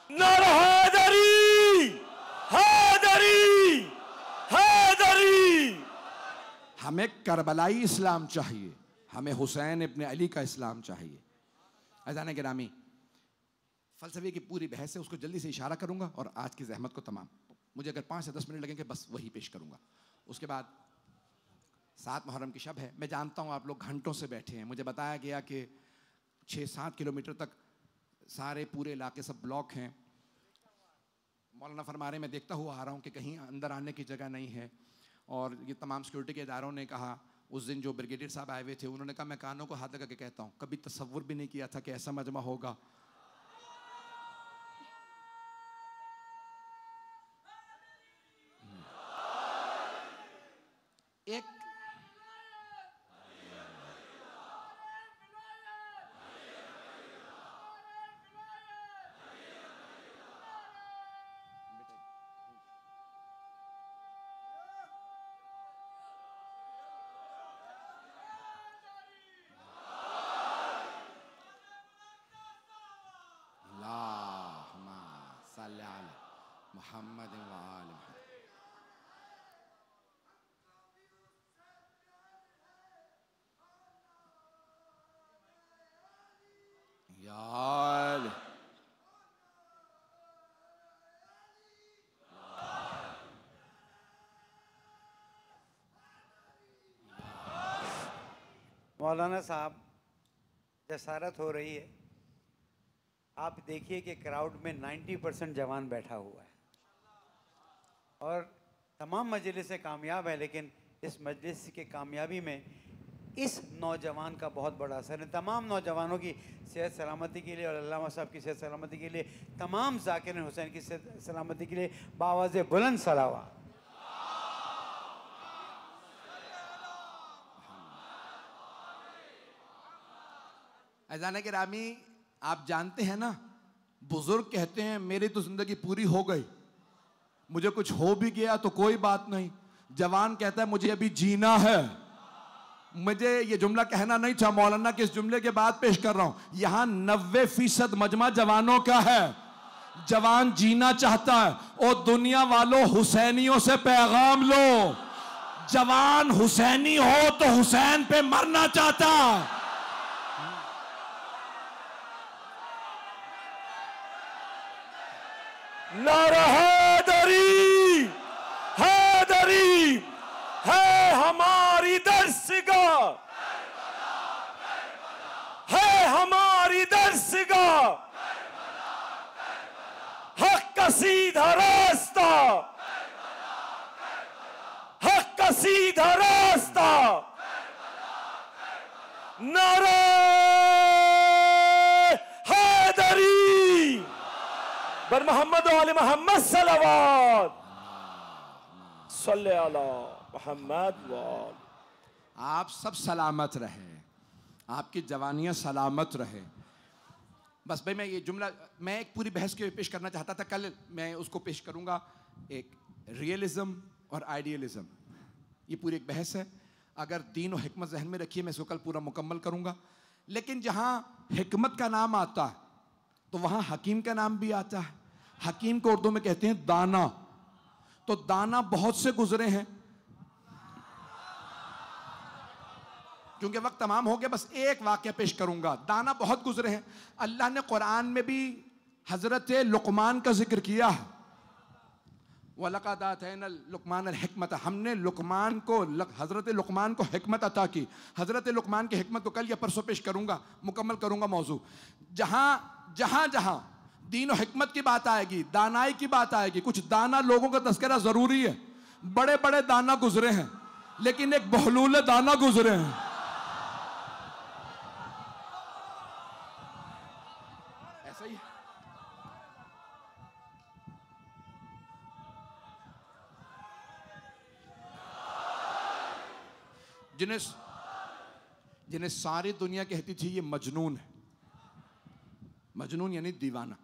Speaker 3: नारा हैदरी, हैदरी, हैदरी।
Speaker 2: हमें करबलाई इस्लाम चाहिए, हमें हुसैन इब्ने अली का इस्लाम चाहिए। अज़ान गिरामी, फ़लसफ़े की पूरी बहस है, उसको जल्दी से इशारा करूंगा और आज की ज़हमत को तमाम, मुझे अगर 5 से 10 मिनट लगेंगे बस वही पेश करूंगा। उसके बाद 7 मुहर्रम की शब है। मैं जानता हूं आप लोग घंटों से बैठे हैं। मुझे बताया गया कि 6-7 किलोमीटर तक सारे पूरे इलाके सब ब्लॉक हैं। मौलाना फरमा रहे, मैं देखता हुआ आ रहा हूँ कि कहीं अंदर आने की जगह नहीं है। और ये तमाम सिक्योरिटी के इदारों ने कहा, उस दिन जो ब्रिगेडियर साहब आए हुए थे उन्होंने कहा, मैं कानों को हाथ लगा के कहता हूँ, कभी तसव्वुर भी नहीं किया था कि ऐसा मजमा होगा। एक मोहम्मद व आल यार
Speaker 4: मौलाना साहब, जसारत हो रही है। आप देखिए कि क्राउड में 90% जवान बैठा हुआ है और तमाम मजलिसें कामयाब है, लेकिन इस मजलिस की कामयाबी में इस नौजवान का बहुत बड़ा असर है। तमाम नौजवानों की सेहत सलामती के लिए और अल्लामा साहब की सेहत सलामती के लिए, तमाम ज़ाकिर हुसैन की सेहत सलामती के लिए बावाज़े बुलंद सलावत।
Speaker 2: अज़ान के रामी, आप जानते हैं ना, बुजुर्ग कहते हैं मेरी तो जिंदगी पूरी हो गई, मुझे कुछ हो भी गया तो कोई बात नहीं। जवान कहता है मुझे अभी जीना है। मुझे ये जुमला कहना नहीं था, मौलाना के इस जुमले के बाद पेश कर रहा हूं। यहां 90% मजमा जवानों का है। जवान जीना चाहता है। और दुनिया वालों, हुसैनियों से पैगाम लो, जवान हुसैनी हो तो हुसैन पे मरना चाहता है।
Speaker 3: नारा हैदरी, हैदरी है हमारी दर्शगाह, है हमारी दर्शगाह, हक का सीधा रास्ता, हक का सीधा रास्ता। नारा हैदरी बर मोहम्मद वाले मोहम्मद सलावत सल्ले अला मोहम्मद वाल।
Speaker 2: आप सब सलामत रहे, आपकी जवानियां सलामत रहे। बस भाई, मैं ये जुमला मैं एक पूरी बहस के पेश करना चाहता था, कल मैं उसको पेश करूंगा। एक रियलिज्म और आइडियलिज्म, ये पूरी एक बहस है। अगर दीन और हिकमत जहन में रखिए, मैं इसको कल पूरा मुकम्मल करूंगा। लेकिन जहां हिकमत का नाम आता है तो वहां हकीम का नाम भी आता है। हकीम को उर्दू में कहते हैं दाना। तो दाना बहुत से गुजरे हैं, क्योंकि वक्त तमाम हो गया, बस एक वाक्य पेश करूंगा। दाना बहुत गुजरे हैं। अल्लाह ने कुरान में भी हजरत लुकमान का जिक्र किया है। वलक़द आतैना लुकमान अल हिकमत, हमने लुकमान को, हजरत लुकमान को हिकमत अता की। हजरत लुकमान की हिकमत को कल या परसों पेश करूंगा, मुकम्मल करूंगा मौजू। जहां जहां जहां दीन और हिकमत की बात आएगी, दानाई की बात आएगी, कुछ दाना लोगों का तस्करा जरूरी है। बड़े बड़े दाना गुजरे हैं, लेकिन एक बहलूल दाना गुजरे हैं। ऐसा ही जिन्हें सारी दुनिया कहती थी ये मजनून है। मजनून यानी दीवाना।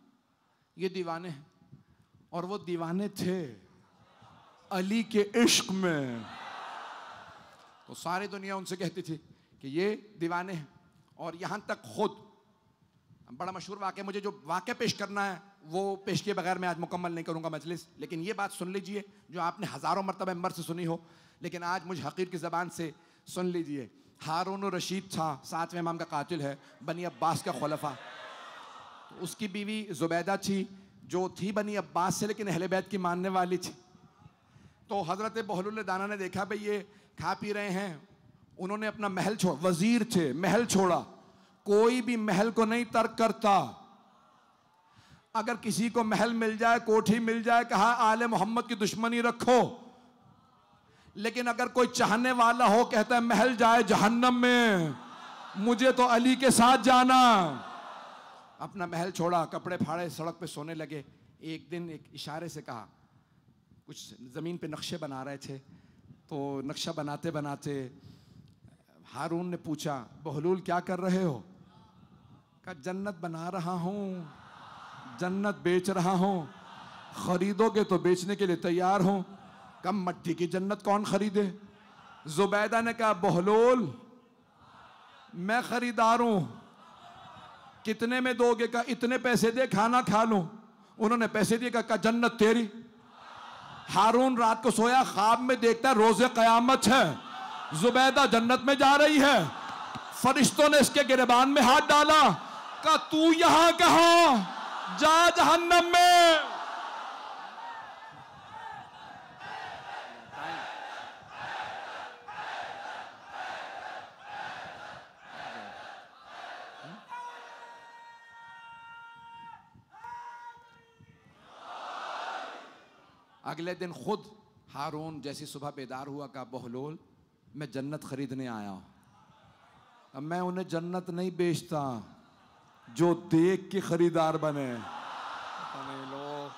Speaker 2: ये दीवाने हैं, और वो दीवाने थे अली के इश्क में। तो सारी दुनिया उनसे कहती थी कि ये दीवाने हैं। और यहां तक खुद बड़ा मशहूर वाक़या, मुझे जो वाक़या पेश करना है वो पेश किए बगैर मैं आज मुकम्मल नहीं करूंगा मजलिस। लेकिन ये बात सुन लीजिए जो आपने हज़ारों मरतबा मेंबर से सुनी हो, लेकिन आज मुझ हकीर की ज़बान से सुन लीजिए। हारून रशीद था, 7वें इमाम का कातिल है, बनी अब्बास का खुलफा। तो उसकी बीवी जुबैदा थी, जो थी बनी अब्बास से लेकिन अहले बैत की मानने वाली थी। तो हज़रत बहलूल दाना ने देखा भाई ये खा पी रहे हैं, उन्होंने अपना महल छोड़, वजीर थे, महल छोड़ा। कोई भी महल को नहीं तर्क करता। अगर किसी को महल मिल जाए, कोठी मिल जाए, कहा आले मोहम्मद की दुश्मनी रखो। लेकिन अगर कोई चाहने वाला हो, कहता है महल जाए जहन्नम में, मुझे तो अली के साथ जाना। अपना महल छोड़ा, कपड़े फाड़े, सड़क पे सोने लगे। एक दिन एक इशारे से कहा, कुछ जमीन पे नक्शे बना रहे थे, तो नक्शा बनाते बनाते हारून ने पूछा, बहलूल क्या कर रहे हो? कहा जन्नत बना रहा हूं, जन्नत बेच रहा हूं, खरीदोगे तो बेचने के लिए तैयार हूं। कम मट्टी की जन्नत कौन खरीदे? जुबैदा ने कहा बहलूल मैं खरीदार हूं, कितने में दोगे? कहा इतने पैसे दे, खाना खा लूं। उन्होंने पैसे दिए, कहा जन्नत तेरी। हारून रात को सोया, ख्वाब में देखता है रोजे कयामत है, जुबैदा जन्नत में जा रही है। फरिश्तों ने इसके गिरबान में हाथ डाला, कहा तू यहां कहां, जा जहन्नम में। अगले दिन खुद हारून जैसी सुबह बेदार हुआ, कहा बहलोल मैं जन्नत खरीदने आया हूं। अब मैं उन्हें जन्नत नहीं बेचता जो देख के खरीदार बने, लोग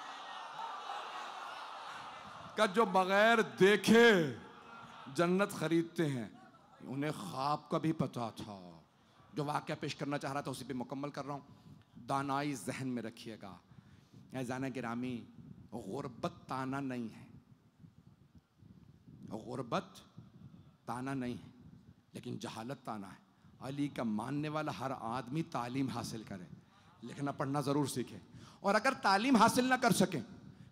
Speaker 2: का जो बगैर देखे जन्नत खरीदते हैं। उन्हें ख्वाब का भी पता था। जो वाक़या पेश करना चाह रहा था उसी पे मुकम्मल कर रहा हूं। दानाई जहन में रखिएगा। ऐज़ान गिरामी, गुर्बत ताना नहीं है, गुर्बत ताना नहीं है, लेकिन जहालत ताना है। अली का मानने वाला हर आदमी तालीम हासिल करे, लिखना पढ़ना ज़रूर सीखे। और अगर तालीम हासिल ना कर सकें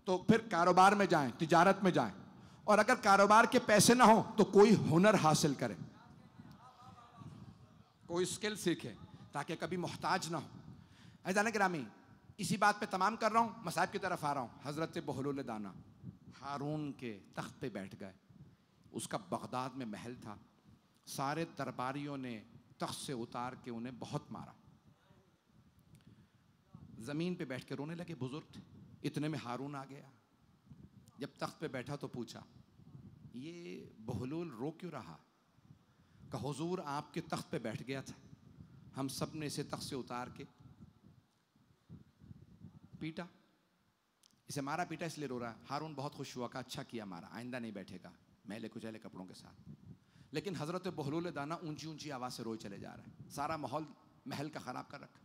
Speaker 2: तो फिर कारोबार में जाएं, तिजारत में जाएं। और अगर कारोबार के पैसे ना हो तो कोई हुनर हासिल करे, कोई स्किल सीखे, ताकि कभी मोहताज ना हो। ऐज़ान गिरामी, इसी बात पे तमाम कर रहा हूँ, मसाइब की तरफ आ रहा हूँ। हज़रत बहलूल दाना हारून के तख्त पे बैठ गए। उसका बगदाद में महल था। सारे दरबारियों ने तख्त से उतार के उन्हें बहुत मारा। ज़मीन पे बैठ के रोने लगे, बुजुर्ग थे। इतने में हारून आ गया। जब तख्त पे बैठा तो पूछा, ये बहलूल रो क्यों रहा? कहा हुजूर आपके तख्त पे बैठ गया था, हम सब ने इसे तख्त से उतार के पीटा, इसे मारा पीटा, इसलिए रो रहा है। हारून बहुत खुश हुआ, कहा अच्छा किया मारा, आइंदा नहीं बैठेगा मैले कुचैले कपड़ों के साथ। लेकिन हज़रत बहलूल दाना ऊंची ऊंची आवाज़ से रोए चले जा रहा है। सारा माहौल महल का ख़राब कर रखा।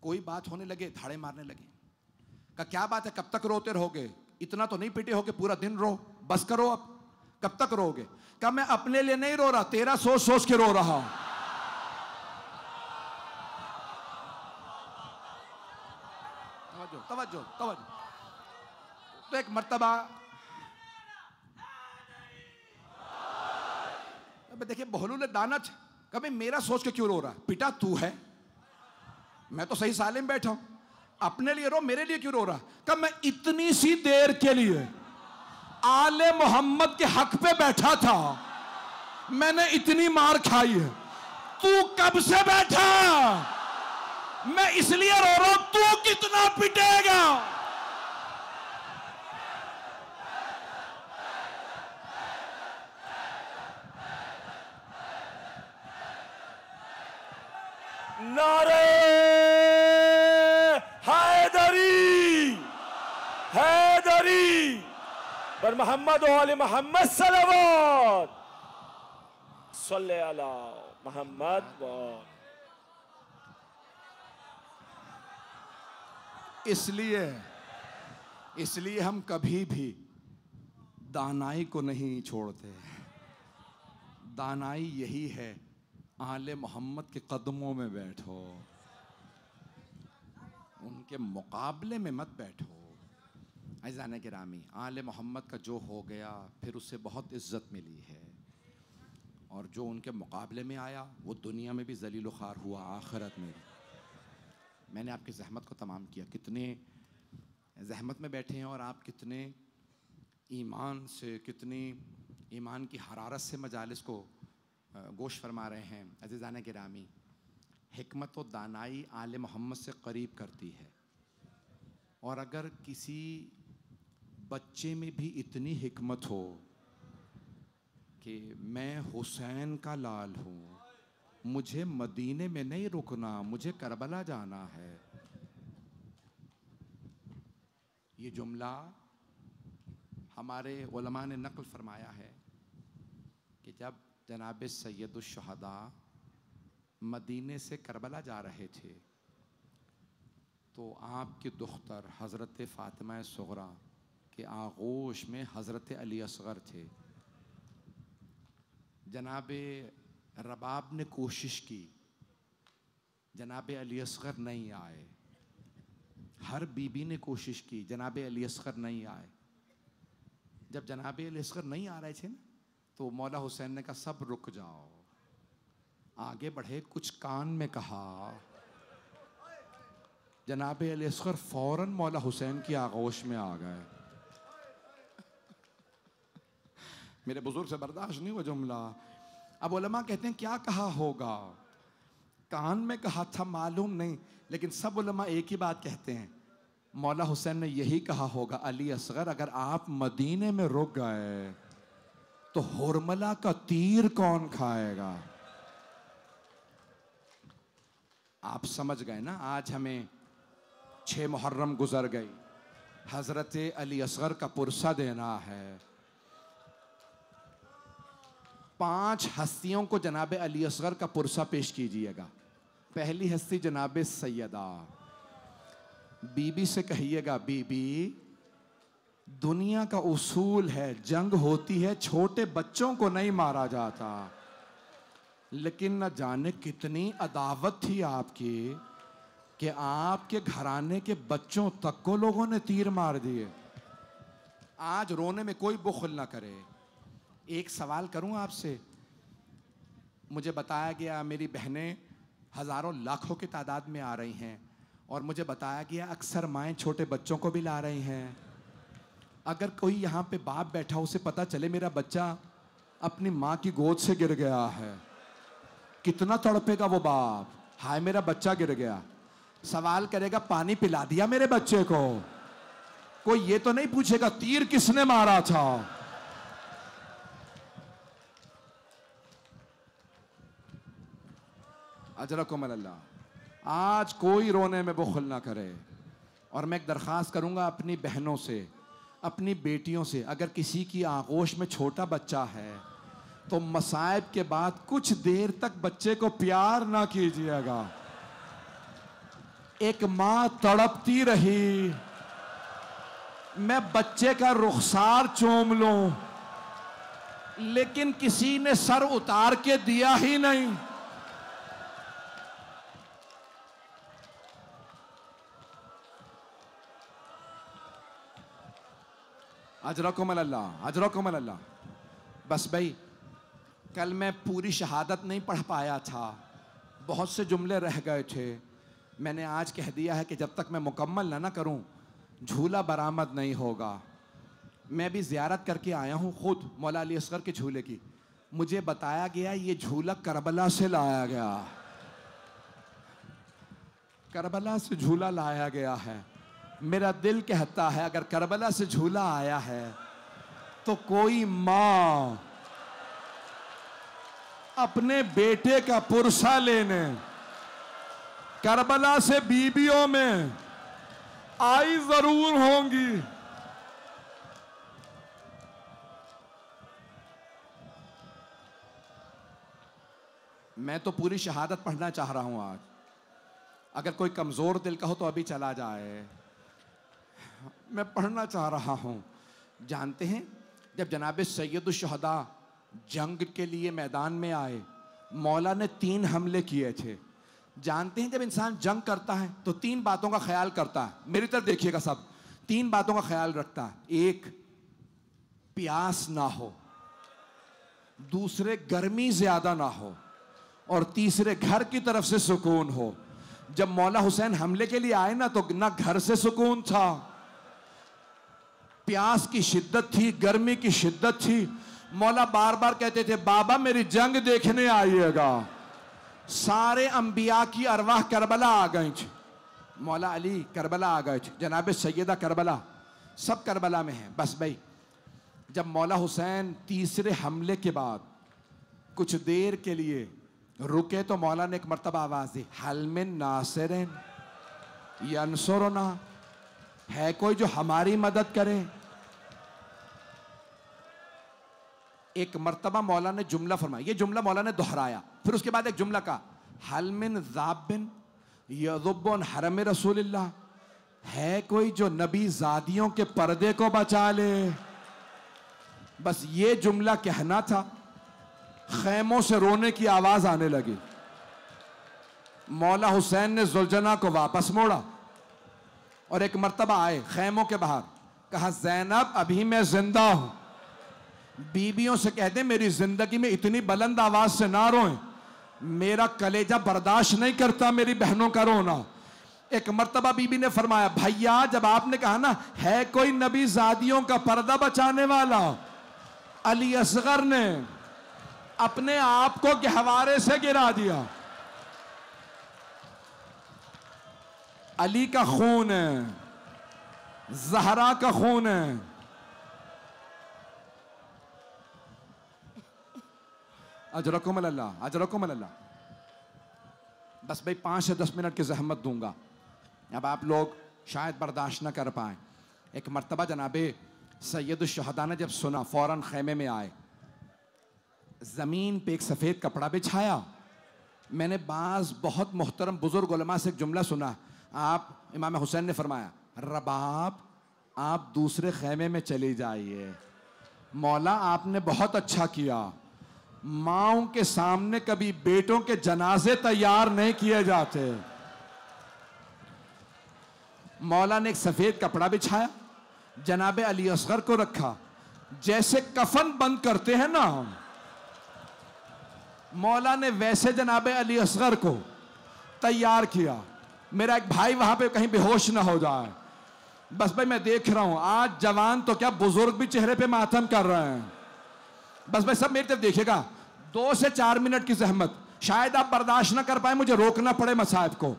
Speaker 2: कोई बात होने लगे, धाड़े मारने लगे। कहा क्या बात है, कब तक रोते रहोगे? इतना तो नहीं पीटे होगे, पूरा दिन रो, बस करो अब, कब तक रोगे? कहा मैं अपने लिए नहीं रो रहा, तेरा सोच सोच के रो रहा हूं। तवज्जो तवज्जो। तो एक मर्तबा देखिए बहलूल दाना, कभी मेरा सोच के क्यों रो रहा? पिटा तू है, मैं तो सही सालिम बैठा हूं, अपने लिए रो, मेरे लिए क्यों रो रहा? कब मैं इतनी सी देर के लिए आले मोहम्मद के हक पे बैठा था, मैंने इतनी मार खाई है, तू कब से बैठा? मैं इसलिए रो रहा हूं, तू कितना पिटेगा?
Speaker 3: नारे हैदरी, हैदरी पर मोहम्मद वाले मोहम्मद सल्लल्लाहु अला मोहम्मद।
Speaker 2: इसलिए हम कभी भी दानाई को नहीं छोड़ते। दानाई यही है, आले मोहम्मद के कदमों में बैठो, उनके मुकाबले में मत बैठो। ऐज़ान गिरामी, आले मोहम्मद का जो हो गया फिर उससे बहुत इज्जत मिली है, और जो उनके मुकाबले में आया वो दुनिया में भी जलील ख़ार हुआ, आखिरत में भी। मैंने आपकी ज़हमत को तमाम किया, कितने ज़हमत में बैठे हैं, और आप कितने ईमान से, कितनी ईमान की हरारत से मजालिस को गोश फरमा रहे हैं। अज़ीज़ान गिरामी, हिकमत व दानाई आले मोहम्मद से करीब करती है। और अगर किसी बच्चे में भी इतनी हिकमत हो कि मैं हुसैन का लाल हूँ, मुझे मदीने में नहीं रुकना, मुझे करबला जाना है, ये जुमला हमारे उलमा ने नक़ल फरमाया है कि जब जनाब सैयदुश शुहदा मदीने से करबला जा रहे थे तो आपकी दुख्तर हज़रत फ़ातिमा सुग़रा के आगोश में हज़रत अली असग़र थे। जनाब रबाब ने कोशिश की, जनाब अली असग़र नहीं आए। हर बीबी ने कोशिश की, जनाब अली असग़र नहीं आए। जब जनाब अली असग़र नहीं आ रहे थे ना, तो मौला हुसैन ने कहा सब रुक जाओ। आगे बढ़े, कुछ कान में कहा, जनाब अली असग़र फौरन मौला हुसैन की आगोश में आ गए। मेरे बुजुर्ग से बर्दाश्त नहीं हुआ जुमला। अब उलमा कहते हैं क्या कहा होगा, कान में कहा था मालूम नहीं, लेकिन सब उलमा एक ही बात कहते हैं, मौला हुसैन ने यही कहा होगा, अली असग़र अगर आप मदीने में रुक गए तो हुरमला का तीर कौन खाएगा। आप समझ गए ना। आज हमें 6 मुहर्रम गुजर गई, हजरत अली असग़र का पुरसा देना है। 5 हस्तियों को जनाब अली असग़र का पुरसा पेश कीजिएगा। पहली हस्ती जनाब सैयदा, बीबी से कहिएगा, बीबी दुनिया का उसूल है, जंग होती है, छोटे बच्चों को नहीं मारा जाता, लेकिन न जाने कितनी अदावत थी आपकी कि आपके घराने के बच्चों तक को लोगों ने तीर मार दिए। आज रोने में कोई बुखल ना करे। एक सवाल करूं आपसे, मुझे बताया गया मेरी बहनें हज़ारों लाखों की तादाद में आ रही हैं, और मुझे बताया गया अक्सर माएँ छोटे बच्चों को भी ला रही हैं। अगर कोई यहाँ पे बाप बैठा, उसे पता चले मेरा बच्चा अपनी माँ की गोद से गिर गया है, कितना तड़पेगा वो बाप, हाय मेरा बच्चा गिर गया। सवाल करेगा पानी पिला दिया मेरे बच्चे को, कोई ये तो नहीं पूछेगा तीर किसने मारा था। अजरकुम अल्लाह। आज कोई रोने में बुखल ना करे। और मैं एक दरख्वास्त करूंगा अपनी बहनों से, अपनी बेटियों से, अगर किसी की आगोश में छोटा बच्चा है तो मसाइब के बाद कुछ देर तक बच्चे को प्यार ना कीजिएगा। एक माँ तड़पती रही, मैं बच्चे का रुखसार चूम लूं, लेकिन किसी ने सर उतार के दिया ही नहीं। अजरकुम अल्लाह, अजरकुम अल्लाह। बस भाई, कल मैं पूरी शहादत नहीं पढ़ पाया था, बहुत से जुमले रह गए थे। मैंने आज कह दिया है कि जब तक मैं मुकम्मल ना करूं झूला बरामद नहीं होगा। मैं भी ज़ियारत करके आया हूं खुद मौला अली असग़र के झूले की। मुझे बताया गया ये झूला करबला से लाया गया, करबला से झूला लाया गया है। मेरा दिल कहता है अगर करबला से झूला आया है तो कोई माँ अपने बेटे का पुरसा लेने करबला से बीबियों में आई जरूर होंगी। मैं तो पूरी शहादत पढ़ना चाह रहा हूं आज। अगर कोई कमजोर दिल का हो तो अभी चला जाए, मैं पढ़ना चाह रहा हूं। जानते हैं जब जनाब सैयदुश शुहदा जंग के लिए मैदान में आए, मौला ने 3 हमले किए थे। जानते हैं जब इंसान जंग करता है तो 3 बातों का ख्याल करता है। मेरी तरफ देखिएगा सब, 3 बातों का ख्याल रखता है। 1, प्यास ना हो, दूसरे गर्मी ज्यादा ना हो, और तीसरे घर की तरफ से सुकून हो। जब मौला हुसैन हमले के लिए आए ना तो ना घर से सुकून था, प्यास की शिद्दत थी, गर्मी की शिद्दत थी। मौला बार बार कहते थे बाबा मेरी जंग देखने आइएगा। सारे अंबिया की अरवाह करबला आ गई थी। मौला अली करबला आ गए थे, जनाब सैयदा करबला सब करबला में है। बस भाई जब मौला हुसैन तीसरे हमले के बाद कुछ देर के लिए रुके तो मौला ने एक मर्तबा आवाज दी, हल मिन नासिरिन यंसुरुना, है कोई जो हमारी मदद करे। एक मर्तबा मौला ने जुमला फरमाया, ये जुमला मौला ने दोहराया, फिर उसके बाद एक जुमला कहा, हल मिन ज़ाबिन यज़ुब्बुन हरम रसूलिल्लाह, है कोई जो नबी ज़ादियों के पर्दे को बचा ले। बस ये जुमला कहना था, खैमों से रोने की आवाज आने लगी। मौला हुसैन ने जुलजना को वापस मोड़ा और एक मर्तबा आए खैमों के बाहर, कहा ज़ैनब अभी मैं जिंदा हूं, बीबियों से कह दे मेरी जिंदगी में इतनी बुलंद आवाज से ना रोएं, मेरा कलेजा बर्दाश्त नहीं करता मेरी बहनों का रोना। एक मर्तबा बीबी ने फरमाया, भैया जब आपने कहा ना है कोई नबी ज़ादियों का पर्दा बचाने वाला, अली असगर ने अपने आप को गहवारे से गिरा दिया। अली का खून है, ज़हरा का खून है। अजरकुम अल्लाह, अजरकुम अल्लाह। बस भाई 5 से 10 मिनट की जहमत दूंगा, अब आप लोग शायद बर्दाश्त ना कर पाए। एक मर्तबा जनाबे सैयदुश शुहदा ने जब सुना, फौरन खैमे में आए, जमीन पे एक सफेद कपड़ा बिछाया। मैंने बाज बहुत मोहतरम बुजुर्ग उलमा से एक जुमला सुना, आप इमाम हुसैन ने फरमाया, रबाब आप दूसरे खैमे में चली जाइए, मौला आपने बहुत अच्छा किया, माओं के सामने कभी बेटों के जनाजे तैयार नहीं किए जाते। मौला ने एक सफेद कपड़ा बिछाया, जनाबे अली असगर को रखा, जैसे कफन बंद करते हैं ना, मौला ने वैसे जनाबे अली असगर को तैयार किया। मेरा एक भाई वहां पे कहीं बेहोश ना हो जाए। बस भाई मैं देख रहा हूं आज जवान तो क्या बुजुर्ग भी चेहरे पे मातम कर रहे हैं। बस भाई सब मेरी तरफ देखिएगा, 2 से 4 मिनट की जहमत, शायद आप बर्दाश्त ना कर पाए, मुझे रोकना पड़े मसाइब को।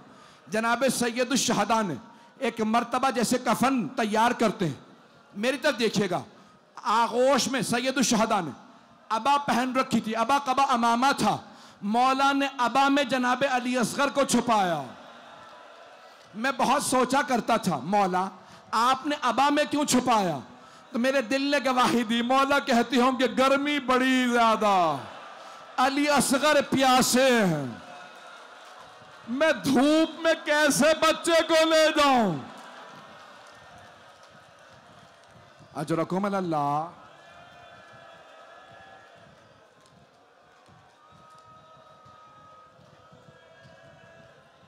Speaker 2: जनाबे सैयदुश शुहदा ने एक मर्तबा जैसे कफन तैयार करते हैं, मेरी तरफ देखिएगा, आगोश में सैयदुश शुहदा ने अबा पहन रखी थी, अबा कबा अमामा था, मौला ने अबा में जनाबे अली असगर को छुपाया। मैं बहुत सोचा करता था, मौला आपने अबा में क्यों छुपाया? तो मेरे दिल ने गवाही दी, मौला कहती हूं कि गर्मी बड़ी ज्यादा, अली असगर प्यासे हैं, मैं धूप में कैसे बच्चे को ले जाऊं? अजरकुम अल्लाह।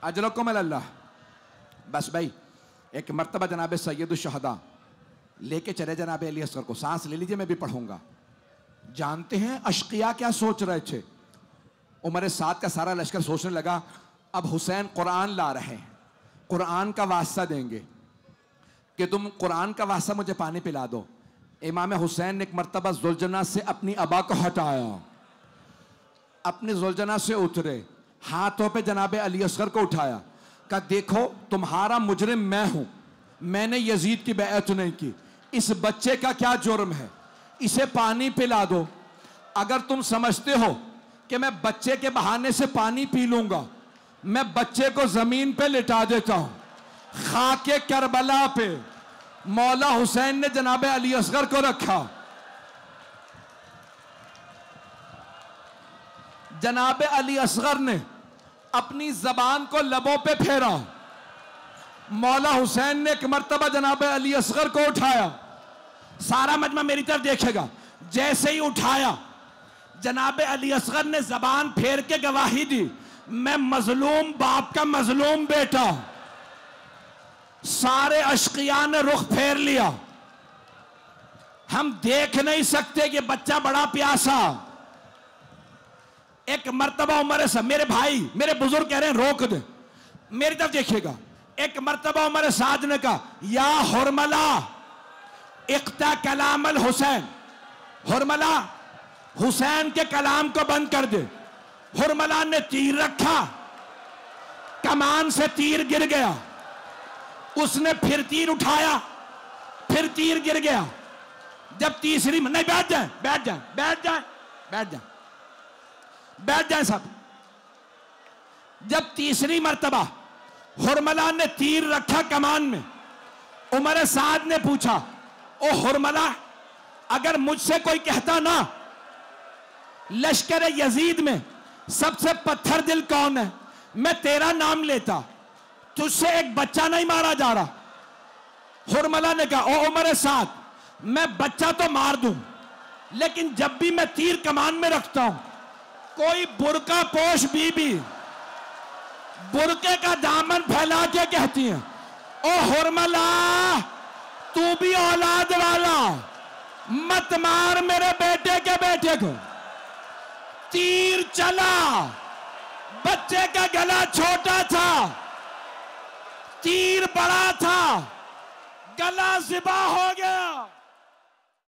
Speaker 2: अजरकुम अल्लाह। बस भाई एक मर्तबा जनाबे सैयदुश शुहदा लेके चले जनाबे अली असगर को, सांस ले लीजिए मैं भी पढ़ूंगा। जानते हैं अशकिया क्या सोच रहे थे? उमर साद का सारा लश्कर सोचने लगा अब हुसैन कुरान ला रहे हैं, कुरान का वास्ता देंगे कि तुम कुरान का वास्ता मुझे पानी पिला दो। इमाम हुसैन ने एक मर्तबा जुलजना से अपनी अबा को हटाया, अपनी जुलजना से उतरे, हाथों पे जनाबे अली असगर को उठाया, कहा देखो तुम्हारा मुजरिम मैं हूं, मैंने यजीद की बैअत नहीं की, इस बच्चे का क्या जुर्म है, इसे पानी पिला दो। अगर तुम समझते हो कि मैं बच्चे के बहाने से पानी पी लूंगा, मैं बच्चे को जमीन पे लिटा देता हूं। खाके करबला पे मौला हुसैन ने जनाबे अली असगर को रखा, जनाबे अली असगर ने अपनी जबान को लबों पे फेरा, मौला हुसैन ने एक मर्तबा जनाबे अली असगर को उठाया, सारा मजमा मेरी तरफ देखेगा, जैसे ही उठाया जनाबे अली असगर ने जबान फेर के गवाही दी, मैं मजलूम बाप का मजलूम बेटा। सारे अशकिया ने रुख फेर लिया, हम देख नहीं सकते कि बच्चा बड़ा प्यासा। एक मर्तबा उमर साद, मेरे भाई मेरे बुजुर्ग कह रहे हैं रोक दे, मेरी तरफ देखिएगा, एक मर्तबा उमर साद ने कहा या हुरमला इक्ता कलाम अल हुसैन, हुरमला हुसैन के कलाम को बंद कर दे। हुरमला ने तीर रखा, कमान से तीर गिर गया, उसने फिर तीर उठाया, फिर तीर गिर गया। जब तीसरी, नहीं बैठ जाए बैठ जाए बैठ जाए बैठ जाए बैठ जाए सब। जब तीसरी मर्तबा हुरमला ने तीर रखा कमान में, उमर साद ने पूछा, ओ हुरमला, अगर मुझसे कोई कहता ना लश्कर यजीद में सबसे पत्थर दिल कौन है, मैं तेरा नाम लेता, तुझसे एक बच्चा नहीं मारा जा रहा। हुरमला ने कहा, ओ उमर साद, मैं बच्चा तो मार दूं, लेकिन जब भी मैं तीर कमान में रखता हूं, कोई बुरका पोश बीबी बुरके का दामन फैला के कहती है, ओ हुरमला, तू भी औलाद वाला, मत मार मेरे बेटे के बेटे को। तीर चला, बच्चे का गला छोटा था, तीर बड़ा था, गला ज़िबा हो गया।